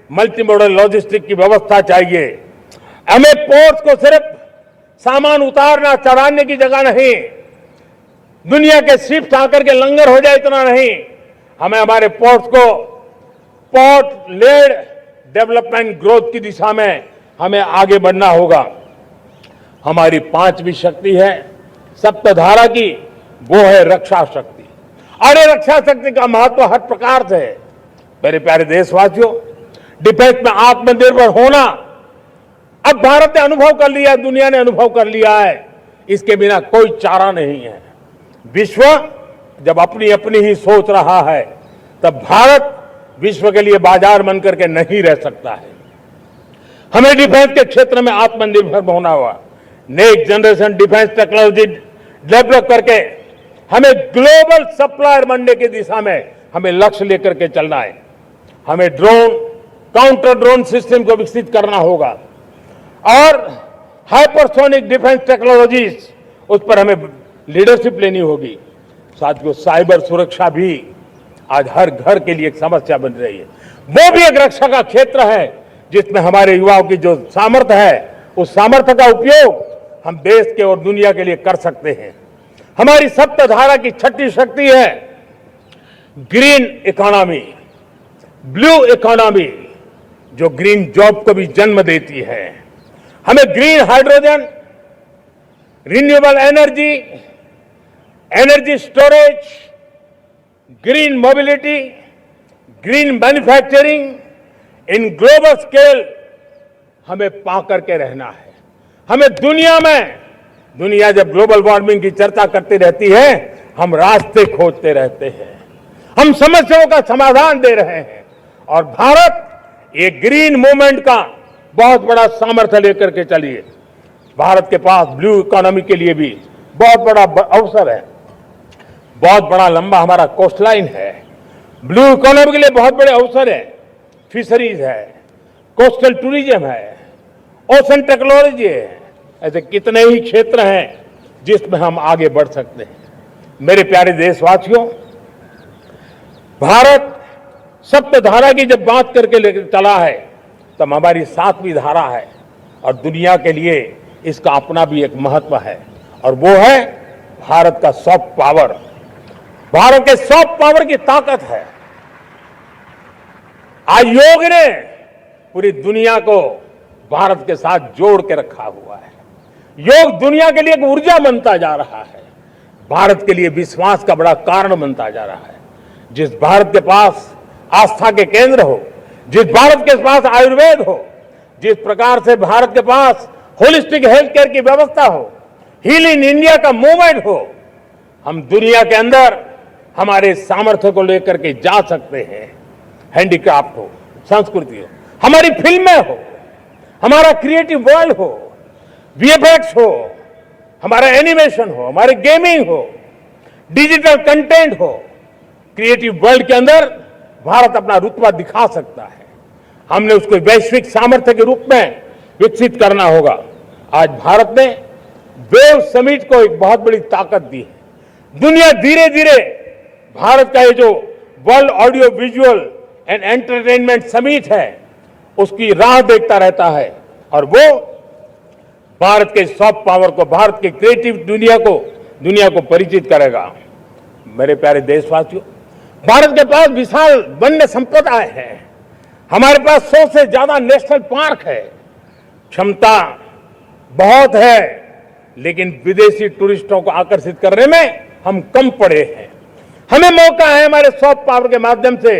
A: मल्टी मॉडल लॉजिस्टिक की व्यवस्था चाहिए। हमें पोर्ट्स को सिर्फ सामान उतारना चढ़ाने की जगह नहीं, दुनिया के शिप्स आकर के लंगर हो जाए इतना नहीं, हमें हमारे पोर्ट्स को पोर्ट लेड डेवलपमेंट ग्रोथ की दिशा में हमें आगे बढ़ना होगा। हमारी पांचवी शक्ति है सप्तधारा की, वो है रक्षा शक्ति। अरे रक्षा शक्ति का महत्व हर प्रकार से है। मेरे प्यारे देशवासियों, डिफेंस में आत्मनिर्भर होना अब भारत ने अनुभव कर लिया, दुनिया ने अनुभव कर लिया है, इसके बिना कोई चारा नहीं है। विश्व जब अपनी अपनी ही सोच रहा है, तब भारत विश्व के लिए बाजार बन करके नहीं रह सकता है। हमें डिफेंस के क्षेत्र में आत्मनिर्भर होना हुआ, next generation defence technology develop करके हमें ग्लोबल सप्लायर बनने की दिशा में हमें लक्ष्य लेकर के चलना है। हमें ड्रोन, काउंटर ड्रोन सिस्टम को विकसित करना होगा और हाइपरसोनिक डिफेंस टेक्नोलॉजीज, उस पर हमें लीडरशिप लेनी होगी। साथियों, साइबर सुरक्षा भी आज हर घर के लिए एक समस्या बन रही है। वो भी एक रक्षा का क्षेत्र है जिसमें हमारे युवाओं की जो सामर्थ्य है, उस सामर्थ्य का उपयोग हम देश के और दुनिया के लिए कर सकते हैं। हमारी सप्तधारा की छठी शक्ति है ग्रीन इकोनॉमी, ब्लू इकोनॉमी, जो ग्रीन जॉब को भी जन्म देती है। हमें green hydrogen, renewable energy, energy storage, green mobility, green manufacturing in global scale हमें पा करके रहना है। हमें दुनिया जब ग्लोबल वार्मिंग की चर्चा करती रहती है, हम रास्ते खोजते रहते हैं, हम समस्याओं का समाधान दे रहे हैं और भारत एक ग्रीन मूवमेंट का बहुत बड़ा सामर्थ्य लेकर के चलिए। भारत के पास ब्लू इकोनॉमी के लिए भी बहुत बड़ा अवसर है। बहुत बड़ा लंबा हमारा कोस्ट लाइन है। ब्लू इकोनॉमी के लिए बहुत बड़े अवसर है। फिशरीज है, कोस्टल टूरिज्म है, ओशन टेक्नोलॉजी है। ऐसे कितने ही क्षेत्र हैं जिसमें हम आगे बढ़ सकते हैं। मेरे प्यारे देशवासियों, भारत सप्तधारा की जब बात करके लेकर चला है, तब हमारी सातवीं धारा है और दुनिया के लिए इसका अपना भी एक महत्व है और वो है भारत का सॉफ्ट पावर। भारत के सॉफ्ट पावर की ताकत है। आज योग ने पूरी दुनिया को भारत के साथ जोड़ के रखा हुआ है। योग दुनिया के लिए एक ऊर्जा बनता जा रहा है, भारत के लिए विश्वास का बड़ा कारण बनता जा रहा है। जिस भारत के पास आस्था के केंद्र हो, जिस भारत के पास आयुर्वेद हो, जिस प्रकार से भारत के पास होलिस्टिक हेल्थ केयर की व्यवस्था हो, हील इन इंडिया का मूवमेंट हो, हम दुनिया के अंदर हमारे सामर्थ्य को लेकर के जा सकते हैं। हैंडीक्राफ्ट हो, संस्कृति हो, हमारी फिल्में हो, हमारा क्रिएटिव वर्ल्ड हो, वीएफएक्स हो, हमारा एनिमेशन हो, हमारे गेमिंग हो, डिजिटल कंटेंट हो, क्रिएटिव वर्ल्ड के अंदर भारत अपना रुतबा दिखा सकता है। हमने उसको वैश्विक सामर्थ्य के रूप में विकसित करना होगा। आज भारत ने वेव समिट को एक बहुत बड़ी ताकत दी है। दुनिया धीरे धीरे भारत का ये जो world audio visual and entertainment summit है, उसकी राह देखता रहता है और वो भारत के सॉफ्ट पावर को, भारत के क्रिएटिव दुनिया को परिचित करेगा। मेरे प्यारे देशवासियों, भारत के पास विशाल वन्य संपदा है। हमारे पास 100 से ज्यादा नेशनल पार्क है। क्षमता बहुत है, लेकिन विदेशी टूरिस्टों को आकर्षित करने में हम कम पड़े हैं। हमें मौका है हमारे सॉफ्ट पावर के माध्यम से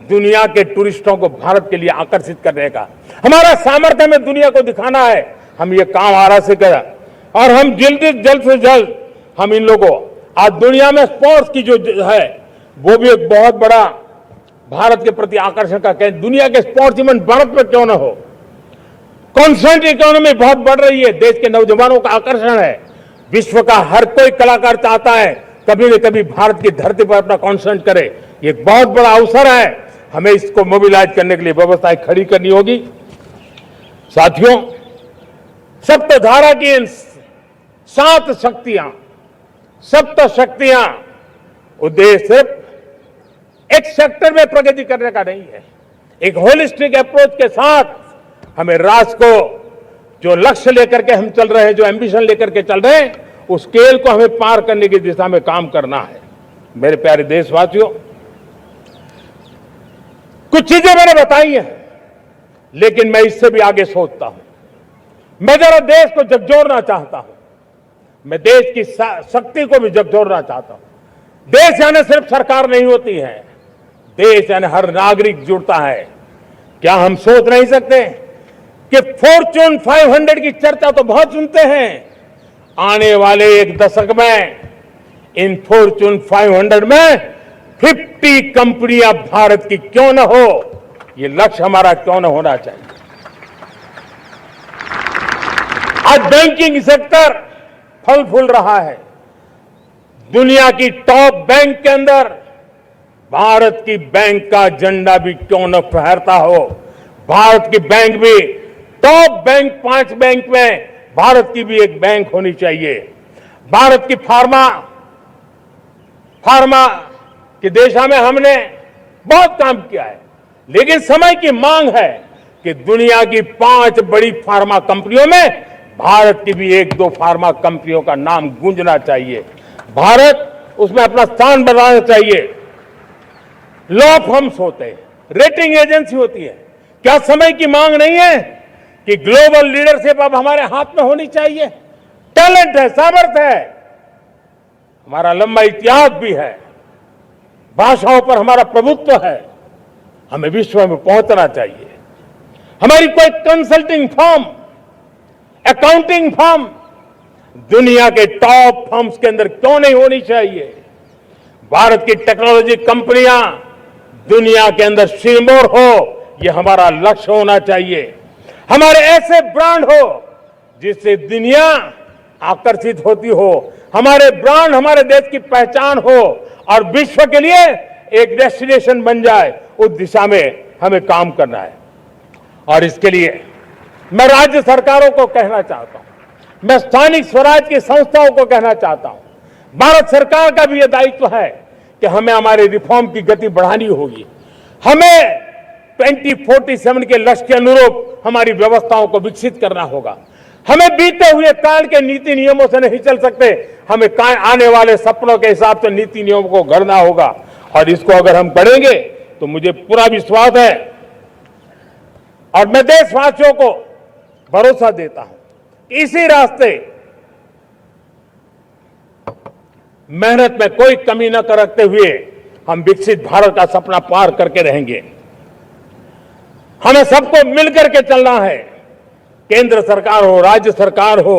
A: दुनिया के टूरिस्टों को भारत के लिए आकर्षित करने का। हमारा सामर्थ्य में दुनिया को दिखाना है। हम ये काम आरा से करें और हम जल्द से जल्द हम इन लोगों को आज दुनिया में स्पोर्ट्स की जो है वो भी एक बहुत बड़ा भारत के प्रति आकर्षण का केंद्र। दुनिया के स्पोर्ट्स इवेंट भारत में क्यों ना हो। कॉन्स्टेंट इकोनॉमी बहुत बढ़ रही है, देश के नौजवानों का आकर्षण है। विश्व का हर कोई कलाकार चाहता है कभी न कभी भारत की धरती पर अपना कॉन्सर्ट करे। ये एक बहुत बड़ा अवसर है, हमें इसको मोबिलाइज करने के लिए व्यवस्थाएं खड़ी करनी होगी। साथियों, सप्तधारा की इन 7 शक्तियां उद्देश्य सिर्फ एक सेक्टर में प्रगति करने का नहीं है। एक होलिस्टिक अप्रोच के साथ हमें राष्ट्र को जो लक्ष्य लेकर के हम चल रहे हैं, जो एम्बिशन लेकर के चल रहे हैं, उस स्केल को हमें पार करने की दिशा में काम करना है। मेरे प्यारे देशवासियों, कुछ चीजें मैंने बताई हैं, लेकिन मैं इससे भी आगे सोचता हूं। मैं जरा देश को झकझोरना चाहता हूं, मैं देश की शक्ति को भी झकझोरना चाहता हूं। देश यानी सिर्फ सरकार नहीं होती है, देश यानी हर नागरिक जुड़ता है। क्या हम सोच नहीं सकते कि फॉर्च्यून 500 की चर्चा तो बहुत सुनते हैं, आने वाले एक दशक में इन फॉर्च्यून 500 में 50 कंपनियां भारत की क्यों न हो, ये लक्ष्य हमारा क्यों न होना चाहिए। आज बैंकिंग सेक्टर फल फूल रहा है। दुनिया की टॉप बैंक के अंदर भारत की बैंक का झंडा भी क्यों न फहरता हो। भारत की बैंक भी टॉप बैंक 5 बैंक में भारत की भी एक बैंक होनी चाहिए। भारत की फार्मा की दिशा में हमने बहुत काम किया है, लेकिन समय की मांग है कि दुनिया की 5 बड़ी फार्मा कंपनियों में भारत की भी 1-2 फार्मा कंपनियों का नाम गूंजना चाहिए। भारत उसमें अपना स्थान बनाना चाहिए। लॉ फर्म्स होते हैं, रेटिंग एजेंसी होती है। क्या समय की मांग नहीं है कि ग्लोबल लीडरशिप अब हमारे हाथ में होनी चाहिए? टैलेंट है, सामर्थ्य है, हमारा लंबा इतिहास भी है, भाषाओं पर हमारा प्रभुत्व है, हमें विश्व में पहुंचना चाहिए। हमारी कोई कंसल्टिंग फर्म, अकाउंटिंग फर्म दुनिया के टॉप फर्म्स के अंदर क्यों नहीं होनी चाहिए? भारत की टेक्नोलॉजी कंपनियां दुनिया के अंदर सिरमौर हो, यह हमारा लक्ष्य होना चाहिए। हमारे ऐसे ब्रांड हो जिससे दुनिया आकर्षित होती हो, हमारे ब्रांड हमारे देश की पहचान हो और विश्व के लिए एक डेस्टिनेशन बन जाए, उस दिशा में हमें काम करना है। और इसके लिए मैं राज्य सरकारों को कहना चाहता हूं, मैं स्थानिक स्वराज की संस्थाओं को कहना चाहता हूं, भारत सरकार का भी यह दायित्व है कि हमें हमारे रिफॉर्म की गति बढ़ानी होगी। हमें 2047 के लक्ष्य के अनुरूप हमारी व्यवस्थाओं को विकसित करना होगा। हमें बीते हुए काल के नीति नियमों से नहीं चल सकते, हमें आने वाले सपनों के हिसाब से नीति नियमों को गढ़ना होगा। और इसको अगर हम करेंगे तो मुझे पूरा विश्वास है और मैं देशवासियों को भरोसा देता हूं, इसी रास्ते मेहनत में कोई कमी न करते हुए हम विकसित भारत का सपना पार करके रहेंगे। हमें सबको मिलकर के चलना है, केंद्र सरकार हो, राज्य सरकार हो,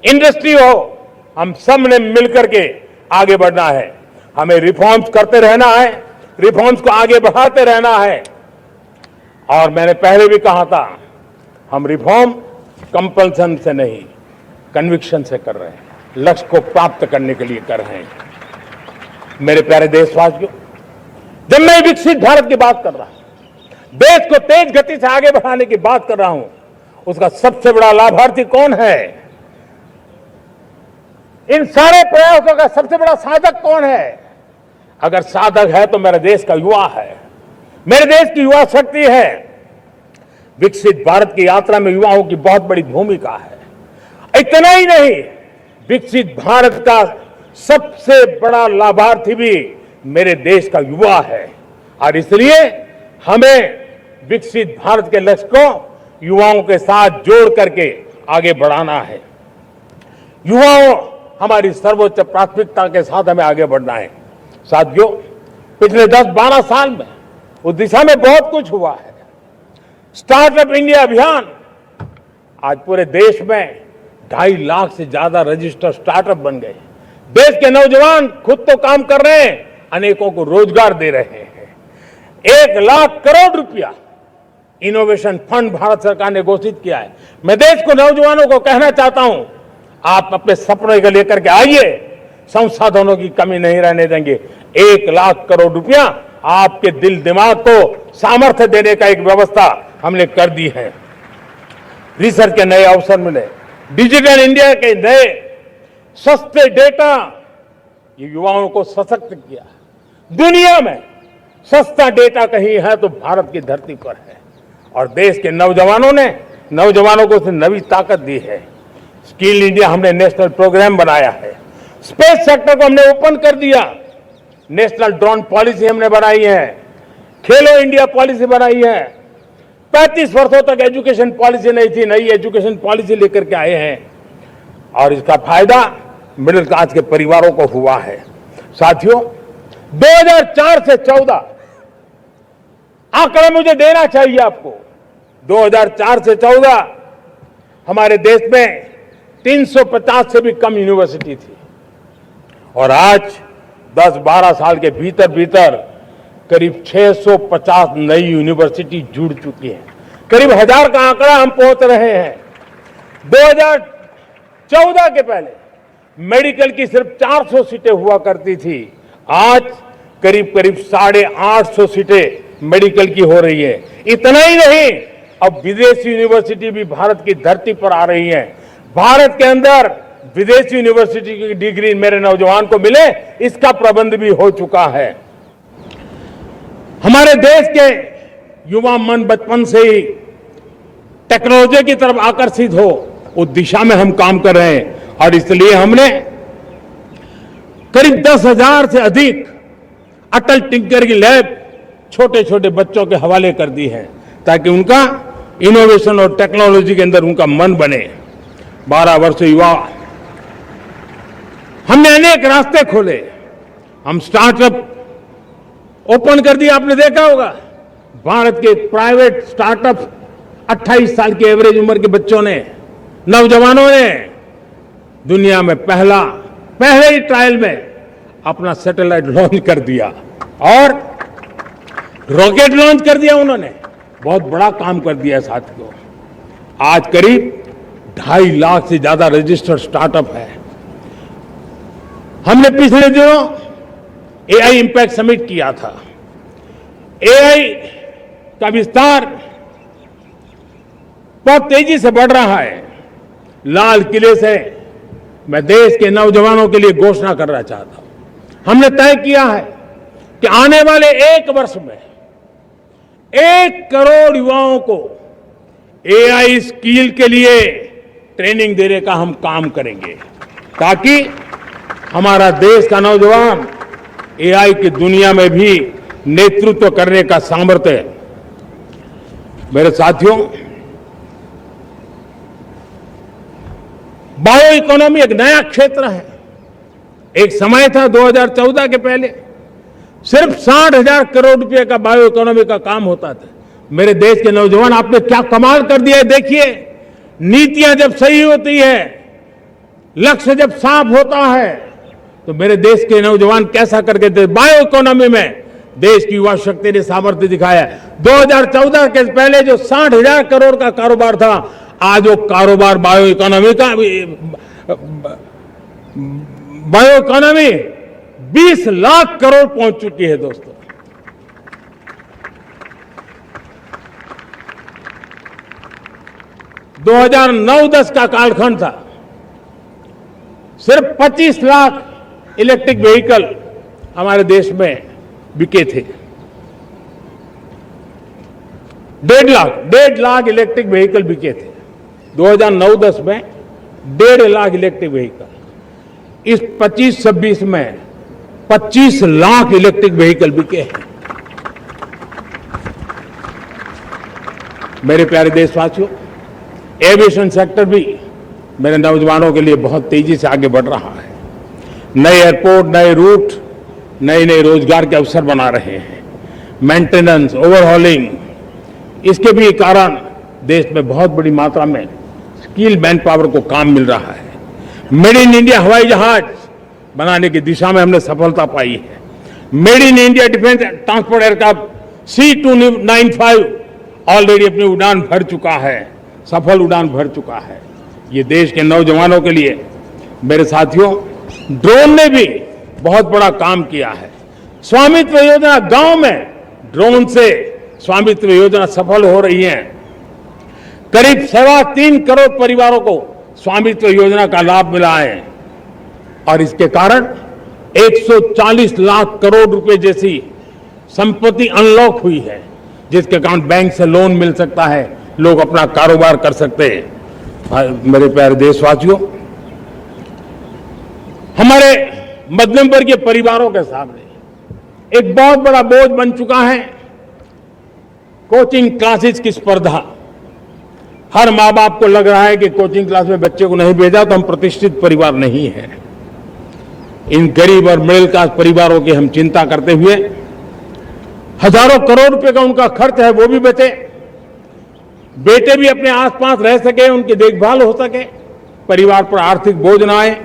A: इंडस्ट्री हो, हम सब ने मिलकर के आगे बढ़ना है। हमें रिफॉर्म्स करते रहना है, रिफॉर्म्स को आगे बढ़ाते रहना है। और मैंने पहले भी कहा था, हम रिफॉर्म कंपल्सन से नहीं, कन्विक्शन से कर रहे हैं, लक्ष्य को प्राप्त करने के लिए कर रहे हैं। मेरे प्यारे देशवासियों, जब मैं विकसित भारत की बात कर रहा हूं, देश को तेज गति से आगे बढ़ाने की बात कर रहा हूं, उसका सबसे बड़ा लाभार्थी कौन है? इन सारे प्रयासों का सबसे बड़ा साधक कौन है? अगर साधक है तो मेरे देश का युवा है, मेरे देश की युवा शक्ति है। विकसित भारत की यात्रा में युवाओं की बहुत बड़ी भूमिका है। इतना ही नहीं, विकसित भारत का सबसे बड़ा लाभार्थी भी मेरे देश का युवा है। और इसलिए हमें विकसित भारत के लक्ष्य को युवाओं के साथ जोड़ करके आगे बढ़ाना है। युवाओं हमारी सर्वोच्च प्राथमिकता के साथ हमें आगे बढ़ना है। साथियों, पिछले 10-12 साल में उस दिशा में बहुत कुछ हुआ है। स्टार्टअप इंडिया अभियान, आज पूरे देश में 2.5 लाख से ज्यादा रजिस्टर्ड स्टार्टअप बन गए। देश के नौजवान खुद तो काम कर रहे हैं, अनेकों को रोजगार दे रहे हैं। 1 लाख करोड़ रुपया इनोवेशन फंड भारत सरकार ने घोषित किया है। मैं देश को, नौजवानों को कहना चाहता हूं, आप अपने सपने को लेकर के आइए, संसाधनों की कमी नहीं रहने देंगे। 1 लाख करोड़ रुपया आपके दिल दिमाग को सामर्थ्य देने का एक व्यवस्था हमने कर दी है। रिसर्च के नए अवसर मिले, डिजिटल इंडिया के नए सस्ते डेटा, ये युवाओं को सशक्त किया। दुनिया में सस्ता डेटा कहीं है तो भारत की धरती पर है, और देश के नौजवानों को उसने नई ताकत दी है। स्किल इंडिया हमने नेशनल प्रोग्राम बनाया है। स्पेस सेक्टर को हमने ओपन कर दिया। नेशनल ड्रोन पॉलिसी हमने बनाई है। खेलो इंडिया पॉलिसी बनाई है। 35 वर्षों तक एजुकेशन पॉलिसी नहीं थी, नई एजुकेशन पॉलिसी लेकर के आए हैं, और इसका फायदा मिडिल क्लास के परिवारों को हुआ है। साथियों, 2004 से 14 आंकड़ा मुझे देना चाहिए आपको। 2004 से 14 हमारे देश में 350 से भी कम यूनिवर्सिटी थी, और आज 10-12 साल के भीतर भीतर करीब 650 नई यूनिवर्सिटी जुड़ चुकी है। करीब 1000 का आंकड़ा हम पहुंच रहे हैं। 2014 के पहले मेडिकल की सिर्फ 400 सीटें हुआ करती थी, आज करीब 850 सीटें मेडिकल की हो रही है। इतना ही नहीं, अब विदेशी यूनिवर्सिटी भी भारत की धरती पर आ रही है। भारत के अंदर विदेशी यूनिवर्सिटी की डिग्री मेरे नौजवान को मिले, इसका प्रबंध भी हो चुका है। हमारे देश के युवा मन बचपन से ही टेक्नोलॉजी की तरफ आकर्षित हो, उस दिशा में हम काम कर रहे हैं, और इसलिए हमने करीब 10,000 से अधिक अटल टिंकर की लैब छोटे छोटे बच्चों के हवाले कर दी है, ताकि उनका इनोवेशन और टेक्नोलॉजी के अंदर उनका मन बने। 12 वर्ष युवा, हमने अनेक रास्ते खोले। हम स्टार्टअप ओपन कर दिया, आपने देखा होगा। भारत के प्राइवेट स्टार्टअप 28 साल की एवरेज उम्र के बच्चों ने, नौजवानों ने दुनिया में पहले ही ट्रायल में अपना सैटेलाइट लॉन्च कर दिया और रॉकेट लॉन्च कर दिया। उन्होंने बहुत बड़ा काम कर दिया साथियों। आज करीब 2.5 लाख से ज्यादा रजिस्टर्ड स्टार्टअप है। हमने पिछले दिनों एआई इंपैक्ट समिट किया था। एआई का विस्तार बहुत तेजी से बढ़ रहा है। लाल किले से मैं देश के नौजवानों के लिए घोषणा करना चाहता हूं। हमने तय किया है कि आने वाले 1 वर्ष में 1 करोड़ युवाओं को एआई स्किल के लिए ट्रेनिंग देने का हम काम करेंगे, ताकि हमारा देश का नौजवान एआई की दुनिया में भी नेतृत्व करने का सामर्थ्य। मेरे साथियों, बायो इकोनॉमी एक नया क्षेत्र है। एक समय था 2014 के पहले सिर्फ 60,000 करोड़ रुपए का बायो इकोनॉमी का काम होता था। मेरे देश के नौजवान, आपने क्या कमाल कर दिया है। देखिए, नीतियां जब सही होती है, लक्ष्य जब साफ होता है, तो मेरे देश के नौजवान कैसा करके थे। बायो इकोनॉमी में देश की युवा शक्ति ने सामर्थ्य दिखाया। 2014 के पहले जो 60,000 करोड़ का कारोबार था, आज वो कारोबार बायो इकोनॉमी 20 लाख करोड़ पहुंच चुकी है। दोस्तों, दो 2009-10 का कालखंड था, सिर्फ 25 लाख इलेक्ट्रिक व्हीकल हमारे देश में बिके थे। 1.5 लाख इलेक्ट्रिक व्हीकल बिके थे 2009-10 में। 1.5 लाख इलेक्ट्रिक व्हीकल। इस 25-26 में 25 लाख इलेक्ट्रिक व्हीकल बिके हैं। मेरे प्यारे देशवासियों, एविएशन सेक्टर भी मेरे नौजवानों के लिए बहुत तेजी से आगे बढ़ रहा है। नए एयरपोर्ट, नए रूट, नए नए रोजगार के अवसर बना रहे हैं। मेंटेनेंस, ओवरहॉलिंग, इसके भी कारण देश में बहुत बड़ी मात्रा में स्किल मैन पावर को काम मिल रहा है। मेड इन इंडिया हवाई जहाज बनाने की दिशा में हमने सफलता पाई है। Made in India defence transport aircraft C295 already अपनी उड़ान भर चुका है, सफल उड़ान भर चुका है। ये देश के नौजवानों के लिए, मेरे साथियों, ड्रोन ने भी बहुत बड़ा काम किया है। स्वामित्व योजना, गांव में ड्रोन से स्वामित्व योजना सफल हो रही है। करीब 3.25 करोड़ परिवारों को स्वामित्व योजना का लाभ मिला है और इसके कारण 140 लाख करोड़ रुपए जैसी संपत्ति अनलॉक हुई है, जिसके कारण बैंक से लोन मिल सकता है, लोग अपना कारोबार कर सकते हैं। मेरे प्यारे देशवासियों, हमारे मध्यम वर्गीय परिवारों के सामने एक बहुत बड़ा बोझ बन चुका है कोचिंग क्लासेस की स्पर्धा। हर माँ बाप को लग रहा है कि कोचिंग क्लास में बच्चे को नहीं भेजा तो हम प्रतिष्ठित परिवार नहीं है। इन गरीब और मिडिल क्लास परिवारों की हम चिंता करते हुए हजारों करोड़ रुपए का उनका खर्च है वो भी बचे, बेटे भी अपने आसपास रह सके, उनकी देखभाल हो सके, परिवार पर आर्थिक बोझ ना आए।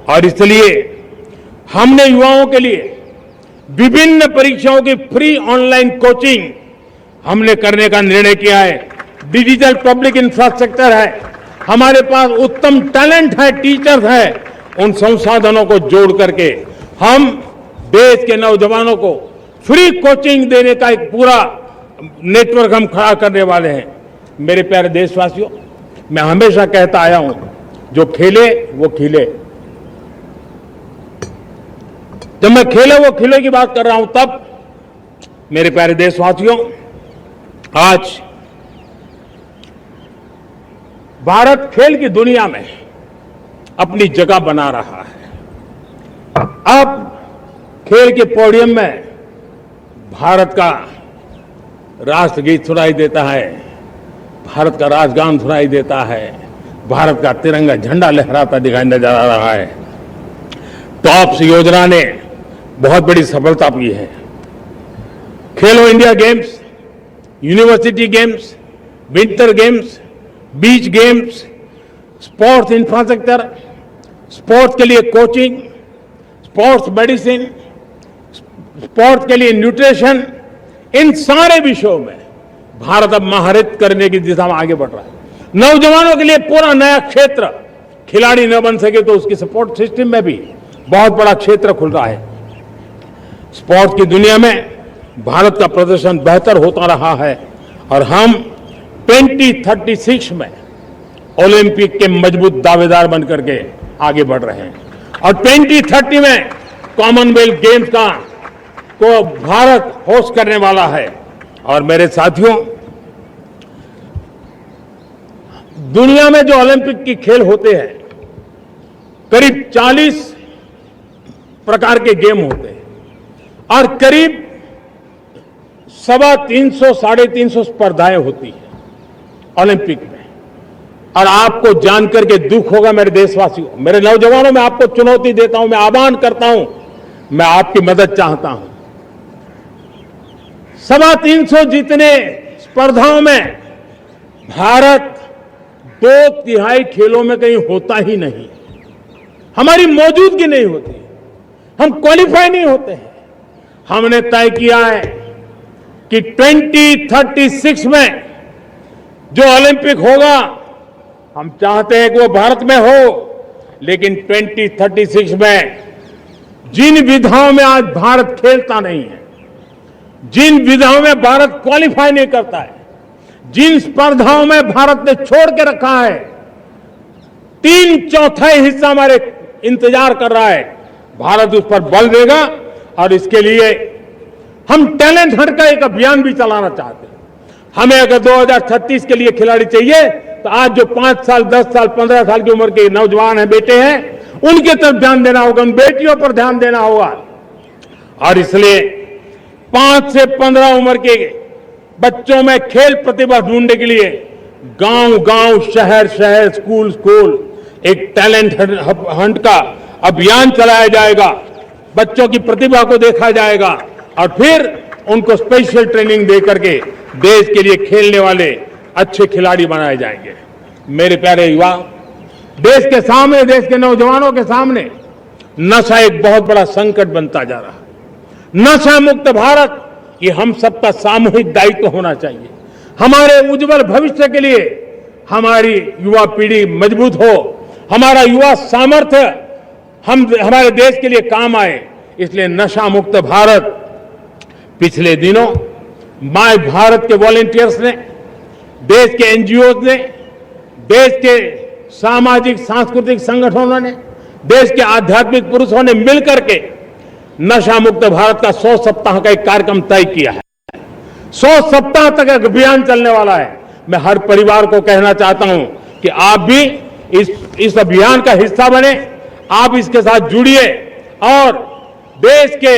A: और इसलिए हमने युवाओं के लिए विभिन्न परीक्षाओं की फ्री ऑनलाइन कोचिंग हमने करने का निर्णय किया है। डिजिटल पब्लिक इंफ्रास्ट्रक्चर है, हमारे पास उत्तम टैलेंट है, टीचर्स है, उन संसाधनों को जोड़ करके हम देश के नौजवानों को फ्री कोचिंग देने का एक पूरा नेटवर्क हम खड़ा करने वाले हैं। मेरे प्यारे देशवासियों, मैं हमेशा कहता आया हूं, जो खेले वो खिले। जब मैं खेले वो खिले की बात कर रहा हूं, तब मेरे प्यारे देशवासियों, आज भारत खेल की दुनिया में अपनी जगह बना रहा है। अब खेल के पोडियम में भारत का राष्ट्रगीत सुनाई देता है, भारत का राष्ट्रगान सुनाई देता है, भारत का तिरंगा झंडा लहराता दिखाई नजर आ रहा है। टॉप्स योजना ने बहुत बड़ी सफलता पाई है। खेलो India games, university games, winter games, beach games, sports infrastructure, sports के लिए कोचिंग, स्पोर्ट्स मेडिसिन, स्पोर्ट्स के लिए न्यूट्रिशन, इन सारे विषयों में भारत अब महारत करने की दिशा में आगे बढ़ रहा है। नौजवानों के लिए पूरा नया क्षेत्र, खिलाड़ी न बन सके तो उसकी सपोर्ट सिस्टम में भी बहुत बड़ा क्षेत्र खुल रहा है। स्पोर्ट्स की दुनिया में भारत का प्रदर्शन बेहतर होता रहा है और हम 2036 में ओलंपिक के मजबूत दावेदार बनकर के आगे बढ़ रहे हैं और 2030 में कॉमनवेल्थ गेम्स को भारत होस्ट करने वाला है। और मेरे साथियों, दुनिया में जो ओलंपिक की खेल होते हैं, करीब 40 प्रकार के गेम होते हैं और करीब 350-350 स्पर्धाएं होती हैं ओलंपिक में। और आपको जानकर के दुख होगा मेरे देशवासियों, मेरे नौजवानों, मैं आपको चुनौती देता हूं, मैं आह्वान करता हूं, मैं आपकी मदद चाहता हूं। 350 जितने स्पर्धाओं में भारत 2/3 खेलों में कहीं होता ही नहीं, हमारी मौजूदगी नहीं होती, हम क्वालिफाई नहीं होते हैं। हमने तय किया है कि 2036 में जो ओलंपिक होगा, हम चाहते हैं कि वो भारत में हो, लेकिन 2036 में जिन विधाओं में आज भारत खेलता नहीं है, जिन विधाओं में भारत क्वालिफाई नहीं करता है, जिन स्पर्धाओं में भारत ने छोड़ के रखा है, 3/4 हिस्सा हमारे इंतजार कर रहा है। भारत उस पर बल देगा और इसके लिए हम टैलेंट हंट का एक अभियान भी चलाना चाहते हैं। हमें अगर 2036 के लिए खिलाड़ी चाहिए तो आज जो 5 साल, 10 साल, 15 साल की उम्र के नौजवान हैं, बेटे हैं, उनके तरफ ध्यान देना होगा, उन बेटियों पर ध्यान देना होगा। और इसलिए 5 से 15 उम्र के बच्चों में खेल प्रतिभा ढूंढने के लिए गांव-गांव, शहर-शहर, स्कूल-स्कूल एक टैलेंट हंट का अभियान चलाया जाएगा। बच्चों की प्रतिभा को देखा जाएगा और फिर उनको स्पेशल ट्रेनिंग दे करके देश के लिए खेलने वाले अच्छे खिलाड़ी बनाए जाएंगे। मेरे प्यारे युवा, देश के सामने, देश के नौजवानों के सामने नशा एक बहुत बड़ा संकट बनता जा रहा है। नशा मुक्त भारत ये हम सबका सामूहिक दायित्व होना चाहिए। हमारे उज्जवल भविष्य के लिए हमारी युवा पीढ़ी मजबूत हो, हमारा युवा सामर्थ्य हमारे देश के लिए काम आए, इसलिए नशा मुक्त भारत। पिछले दिनों माय भारत के वॉलंटियर्स ने, देश के एनजीओ ने, देश के सामाजिक सांस्कृतिक संगठनों ने, देश के आध्यात्मिक पुरुषों ने मिलकर के नशा मुक्त भारत का 100 सप्ताह का एक कार्यक्रम तय किया है। 100 सप्ताह तक एक अभियान चलने वाला है। मैं हर परिवार को कहना चाहता हूं कि आप भी इस अभियान का हिस्सा बने, आप इसके साथ जुड़िए और देश के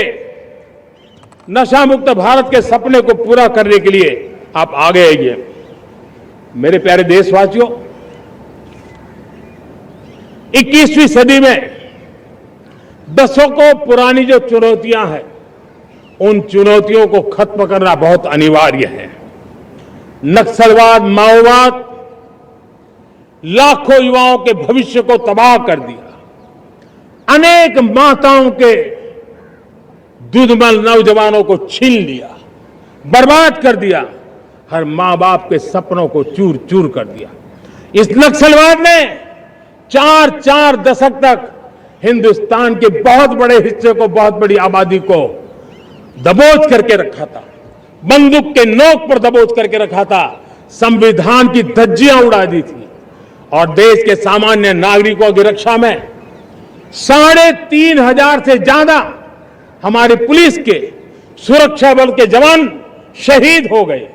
A: नशा मुक्त भारत के सपने को पूरा करने के लिए आप आगे आइए। मेरे प्यारे देशवासियों, 21वीं सदी में दशकों पुरानी जो चुनौतियां हैं, उन चुनौतियों को खत्म करना बहुत अनिवार्य है। नक्सलवाद, माओवाद लाखों युवाओं के भविष्य को तबाह कर दिया, अनेक माताओं के दूधमल नौजवानों को छीन लिया, बर्बाद कर दिया, हर मां बाप के सपनों को चूर चूर कर दिया। इस नक्सलवाद ने 4 दशक तक हिंदुस्तान के बहुत बड़े हिस्से को, बहुत बड़ी आबादी को दबोच करके रखा था, बंदूक के नोक पर दबोच करके रखा था, संविधान की धज्जियां उड़ा दी थी और देश के सामान्य नागरिकों की रक्षा में 3,500 से ज्यादा हमारे पुलिस के, सुरक्षा बल के जवान शहीद हो गए।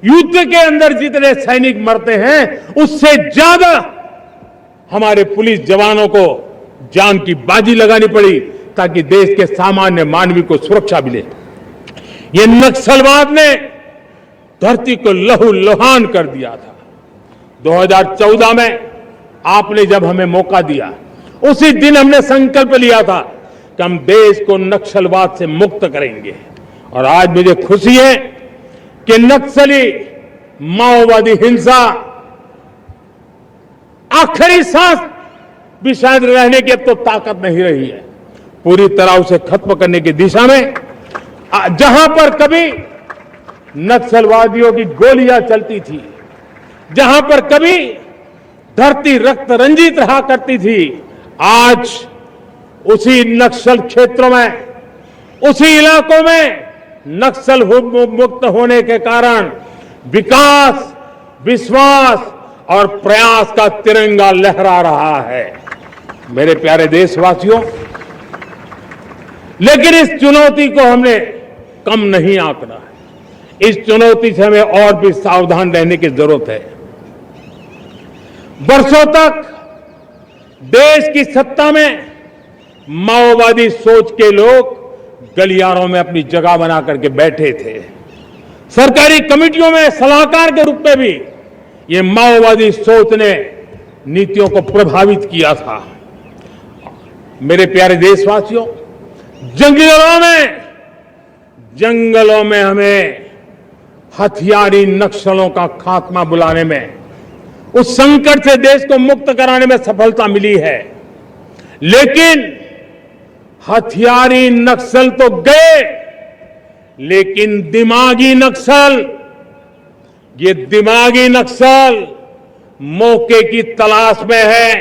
A: युद्ध के अंदर जितने सैनिक मरते हैं, उससे ज्यादा हमारे पुलिस जवानों को जान की बाजी लगानी पड़ी ताकि देश के सामान्य मानवी को सुरक्षा मिले। ये नक्सलवाद ने धरती को लहूलुहान कर दिया था। 2014 में आपने जब हमें मौका दिया, उसी दिन हमने संकल्प लिया था कि हम देश को नक्सलवाद से मुक्त करेंगे। और आज मुझे खुशी है कि नक्सली माओवादी हिंसा आखिरी सांस भी शायद रहने की अब तो ताकत नहीं रही है। पूरी तरह उसे खत्म करने की दिशा में जहां पर कभी नक्सलवादियों की गोलियां चलती थी, जहां पर कभी धरती रक्त रंजित रहा करती थी, आज उसी नक्सल क्षेत्रों में, उसी इलाकों में नक्सल मुक्त होने के कारण विकास, विश्वास और प्रयास का तिरंगा लहरा रहा है। मेरे प्यारे देशवासियों, लेकिन इस चुनौती को हमने कम नहीं आंकना है। इस चुनौती से हमें और भी सावधान रहने की जरूरत है। वर्षों तक देश की सत्ता में माओवादी सोच के लोग गलियारों में अपनी जगह बना करके बैठे थे। सरकारी कमेटियों में सलाहकार के रूप में भी ये माओवादी सोच ने नीतियों को प्रभावित किया था। मेरे प्यारे देशवासियों, जंगलों में हमें हथियारी नक्सलों का खात्मा बुलाने में, उस संकट से देश को मुक्त कराने में सफलता मिली है। लेकिन हथियारी नक्सल तो गए, लेकिन दिमागी नक्सल, ये दिमागी नक्सल मौके की तलाश में है,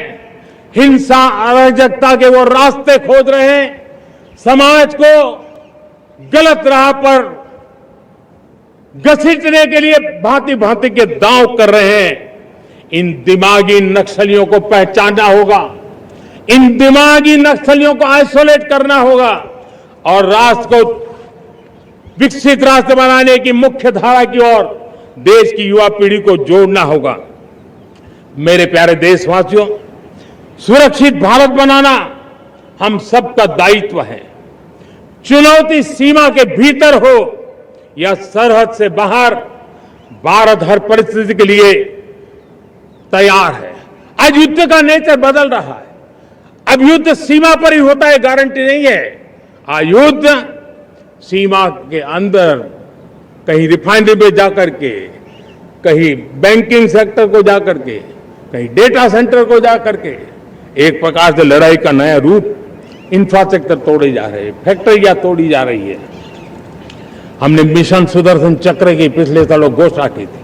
A: हिंसा अराजकता के वो रास्ते खोज रहे हैं, समाज को गलत राह पर घसीटने के लिए भांति भांति के दांव कर रहे हैं। इन दिमागी नक्सलियों को पहचानना होगा, इन दिमागी नक्सलियों को आइसोलेट करना होगा और राष्ट्र को विकसित राष्ट्र बनाने की मुख्य धारा की ओर देश की युवा पीढ़ी को जोड़ना होगा। मेरे प्यारे देशवासियों, सुरक्षित भारत बनाना हम सबका दायित्व है। चुनौती सीमा के भीतर हो या सरहद से बाहर, भारत हर परिस्थिति के लिए तैयार है। आज युद्ध का नेचर बदल रहा है। अब युद्ध सीमा पर ही होता है, गारंटी नहीं है। आज युद्ध सीमा के अंदर, कहीं रिफाइनरी में जाकर के, कहीं बैंकिंग सेक्टर को जाकर के, कहीं डेटा सेंटर को जाकर के, एक प्रकार से लड़ाई का नया रूप इंफ्रास्ट्रक्चर तोड़े जा रहे हैं, फैक्ट्रियां तोड़ी जा रही है। हमने मिशन सुदर्शन चक्र की पिछले सालों घोषणा की थी,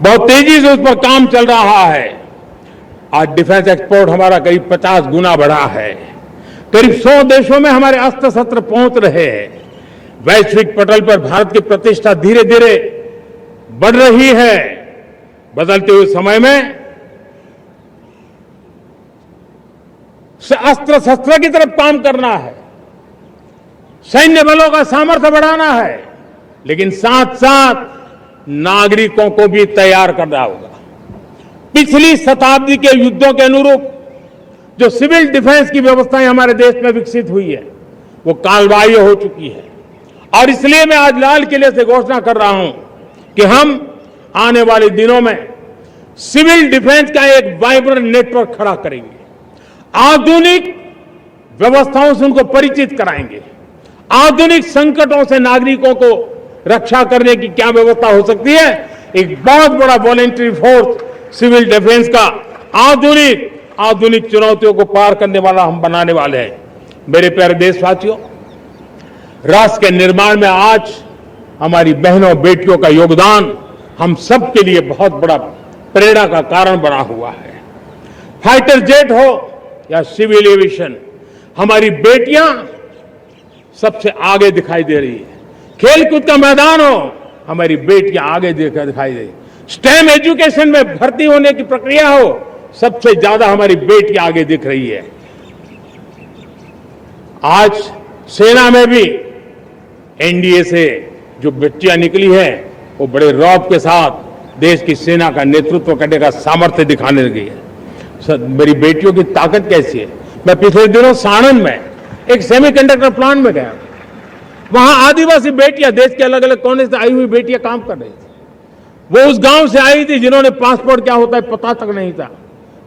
A: बहुत तेजी से उस पर काम चल रहा है। आज डिफेंस एक्सपोर्ट हमारा करीब 50 गुना बढ़ा है। करीब 100 देशों में हमारे अस्त्र शस्त्र पहुंच रहे हैं। वैश्विक पटल पर भारत की प्रतिष्ठा धीरे धीरे बढ़ रही है। बदलते हुए समय में अस्त्र शस्त्र की तरफ काम करना है, सैन्य बलों का सामर्थ्य बढ़ाना है, लेकिन साथ साथ नागरिकों को भी तैयार करना होगा। पिछली शताब्दी के युद्धों के अनुरूप जो सिविल डिफेंस की व्यवस्थाएं हमारे देश में विकसित हुई है, वो कालबाह्य हो चुकी है। और इसलिए मैं आज लाल किले से घोषणा कर रहा हूं कि हम आने वाले दिनों में सिविल डिफेंस का एक वाइब्रेंट नेटवर्क खड़ा करेंगे, आधुनिक व्यवस्थाओं से उनको परिचित कराएंगे, आधुनिक संकटों से नागरिकों को रक्षा करने की क्या व्यवस्था हो सकती है। एक बहुत बड़ा वॉलेंटरी फोर्स सिविल डिफेंस का आधुनिक चुनौतियों को पार करने वाला हम बनाने वाले हैं। मेरे प्यारे देशवासियों, राष्ट्र के निर्माण में आज हमारी बहनों बेटियों का योगदान हम सबके लिए बहुत बड़ा प्रेरणा का कारण बना हुआ है। फाइटर जेट हो या सिविल एविएशन, हमारी बेटियां सबसे आगे दिखाई दे रही है। खेलकूद का मैदान हो, हमारी बेटियां आगे दिखाई दे रही है। स्टेम एजुकेशन में भर्ती होने की प्रक्रिया हो, सबसे ज्यादा हमारी बेटियां आगे दिख रही है। आज सेना में भी एनडीए से जो बच्चियां निकली हैं, वो बड़े रौब के साथ देश की सेना का नेतृत्व करने का सामर्थ्य दिखाने लगी है। मेरी बेटियों की ताकत कैसी है। मैं पिछले दिनों साणंद में एक सेमीकंडक्टर प्लांट में गया, वहां आदिवासी बेटियां, देश के अलग अलग कोने से आई हुई बेटियां काम कर रही थी। वो उस गांव से आई थी जिन्होंने पासपोर्ट क्या होता है पता तक नहीं था।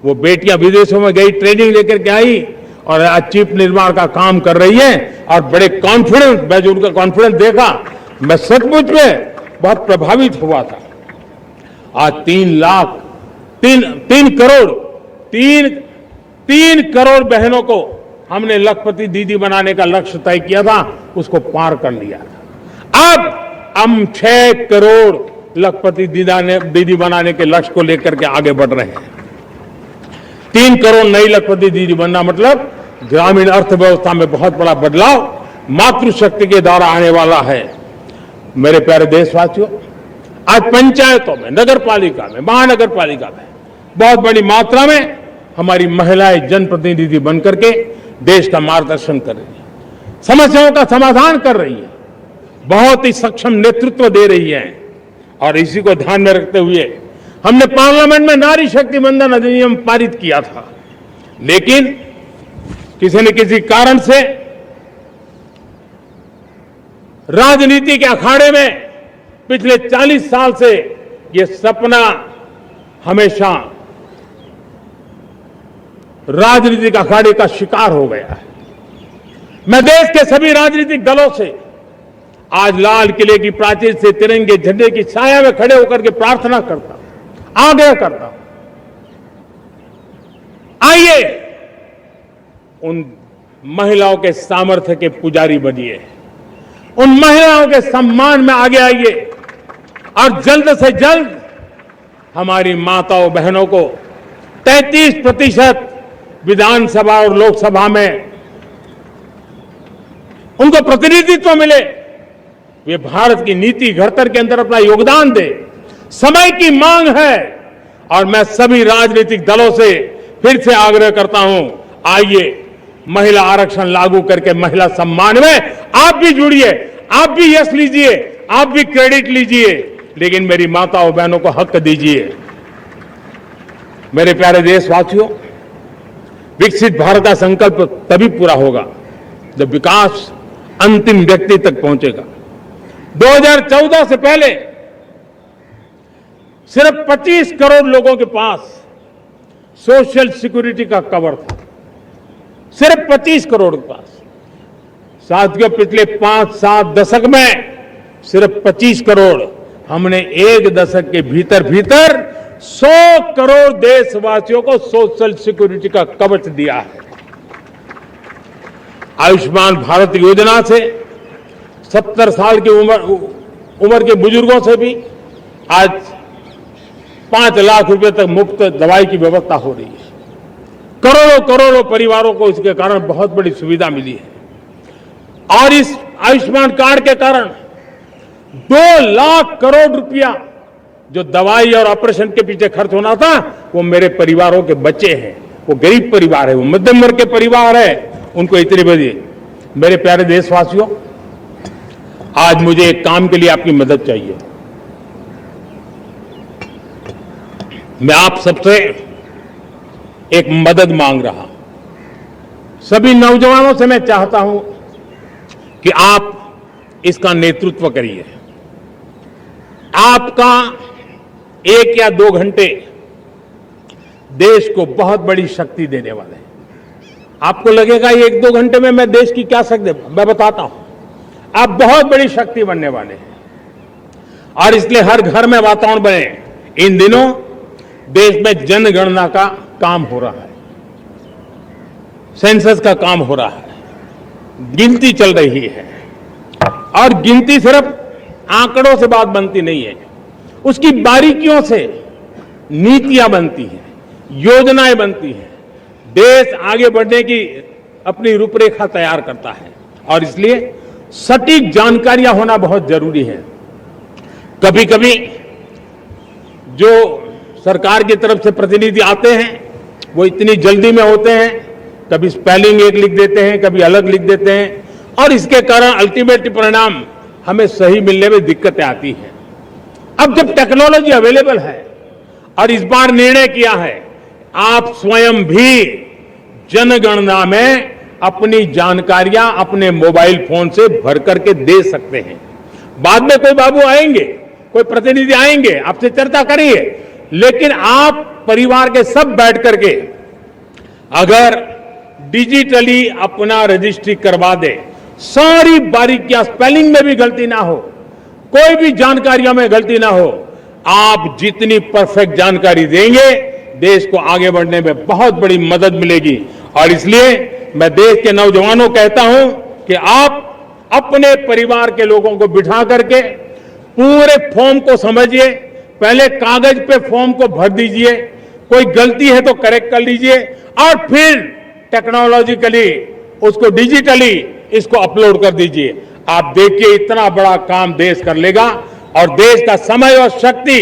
A: वो बेटियां विदेशों में गई, ट्रेनिंग लेकर के आई और आज चिप निर्माण का काम कर रही है और बड़े कॉन्फिडेंस, मैं जो उनका कॉन्फिडेंस देखा, मैं सचमुच में बहुत प्रभावित हुआ था। आज 3 करोड़ बहनों को हमने लखपति दीदी बनाने का लक्ष्य तय किया था, उसको पार कर लिया था। अब हम 6 करोड़ लखपति दीदी बनाने के लक्ष्य को लेकर के आगे बढ़ रहे हैं। 3 करोड़ नई लखपति दीदी बनना मतलब ग्रामीण अर्थव्यवस्था में बहुत बड़ा बदलाव मातृशक्ति के द्वारा आने वाला है। मेरे प्यारे देशवासियों, आज पंचायतों में, नगर पालिका में, महानगर पालिका में बहुत बड़ी मात्रा में हमारी महिलाएं जनप्रतिनिधि बनकर के देश का मार्गदर्शन कर रही है, समस्याओं का समाधान कर रही है, बहुत ही सक्षम नेतृत्व दे रही है। और इसी को ध्यान में रखते हुए हमने पार्लियामेंट में नारी शक्ति वंदन अधिनियम पारित किया था, लेकिन किसी न किसी कारण से राजनीति के अखाड़े में पिछले 40 साल से ये सपना हमेशा राजनीतिक अखाड़े का शिकार हो गया है। मैं देश के सभी राजनीतिक दलों से आज लाल किले की प्राचीर से तिरंगे झंडे की छाया में खड़े होकर के प्रार्थना करता हूं, आग्रह करता हूं, आइए उन महिलाओं के सामर्थ्य के पुजारी बनिए, उन महिलाओं के सम्मान में आगे आइए और जल्द से जल्द हमारी माताओं बहनों को 33% विधानसभा और लोकसभा में उनको प्रतिनिधित्व मिले, वे भारत की नीति घड़तर के अंदर अपना योगदान दे। समय की मांग है और मैं सभी राजनीतिक दलों से फिर से आग्रह करता हूं, आइए महिला आरक्षण लागू करके महिला सम्मान में आप भी जुड़िए, आप भी यश लीजिए, आप भी क्रेडिट लीजिए, लेकिन मेरी माताओं बहनों को हक दीजिए। मेरे प्यारे देशवासियों, विकसित भारत का संकल्प तभी पूरा होगा जब विकास अंतिम व्यक्ति तक पहुंचेगा। 2014 से पहले सिर्फ 25 करोड़ लोगों के पास सोशल सिक्योरिटी का कवर था, सिर्फ 25 करोड़ के पास। साथियों, पिछले 5-7 दशक में सिर्फ 25 करोड़, हमने एक दशक के भीतर भीतर 100 करोड़ देशवासियों को सोशल सिक्योरिटी का कवच दिया है। आयुष्मान भारत योजना से 70 साल की उम्र के बुजुर्गों से भी आज 5 लाख रुपए तक मुफ्त दवाई की व्यवस्था हो रही है। करोड़ों करोड़ों परिवारों को इसके कारण बहुत बड़ी सुविधा मिली है। और इस आयुष्मान कार्ड के कारण 2 लाख करोड़ रुपया जो दवाई और ऑपरेशन के पीछे खर्च होना था, वो मेरे परिवारों के बच्चे हैं। वो गरीब परिवार है, वो मध्यम वर्ग के परिवार है, उनको इतनी बड़ी। मेरे प्यारे देशवासियों, आज मुझे एक काम के लिए आपकी मदद चाहिए। मैं आप सबसे एक मदद मांग रहा हूं। सभी नौजवानों से मैं चाहता हूं कि आप इसका नेतृत्व करिए। आपका 1 या 2 घंटे देश को बहुत बड़ी शक्ति देने वाले हैं। आपको लगेगा ये 1-2 घंटे में मैं देश की क्या शक्ति, मैं बताता हूं, आप बहुत बड़ी शक्ति बनने वाले हैं। और इसलिए हर घर में वातावरण बने। इन दिनों देश में जनगणना का काम हो रहा है, सेंसस का काम हो रहा है, गिनती चल रही है। और गिनती सिर्फ आंकड़ों से बात बनती नहीं है, उसकी बारीकियों से नीतियां बनती हैं, योजनाएं बनती हैं। देश आगे बढ़ने की अपनी रूपरेखा तैयार करता है और इसलिए सटीक जानकारियां होना बहुत जरूरी है। कभी कभी जो सरकार की तरफ से प्रतिनिधि आते हैं वो इतनी जल्दी में होते हैं, कभी स्पेलिंग एक लिख देते हैं, कभी अलग लिख देते हैं और इसके कारण अल्टीमेट परिणाम हमें सही मिलने में दिक्कतें आती हैं। अब जब टेक्नोलॉजी अवेलेबल है और इस बार निर्णय किया है, आप स्वयं भी जनगणना में अपनी जानकारियां अपने मोबाइल फोन से भर करके दे सकते हैं। बाद में कोई बाबू आएंगे, कोई प्रतिनिधि आएंगे, आपसे चर्चा करिए, लेकिन आप परिवार के सब बैठ करके अगर डिजिटली अपना रजिस्ट्री करवा दे, सारी बारीकियां, स्पेलिंग में भी गलती ना हो, कोई भी जानकारियों में गलती ना हो, आप जितनी परफेक्ट जानकारी देंगे देश को आगे बढ़ने में बहुत बड़ी मदद मिलेगी। और इसलिए मैं देश के नौजवानों को कहता हूं कि आप अपने परिवार के लोगों को बिठा करके पूरे फॉर्म को समझिए, पहले कागज पे फॉर्म को भर दीजिए, कोई गलती है तो करेक्ट कर लीजिए और फिर टेक्नोलॉजिकली उसको डिजिटली इसको अपलोड कर दीजिए। आप देखिए इतना बड़ा काम देश कर लेगा और देश का समय और शक्ति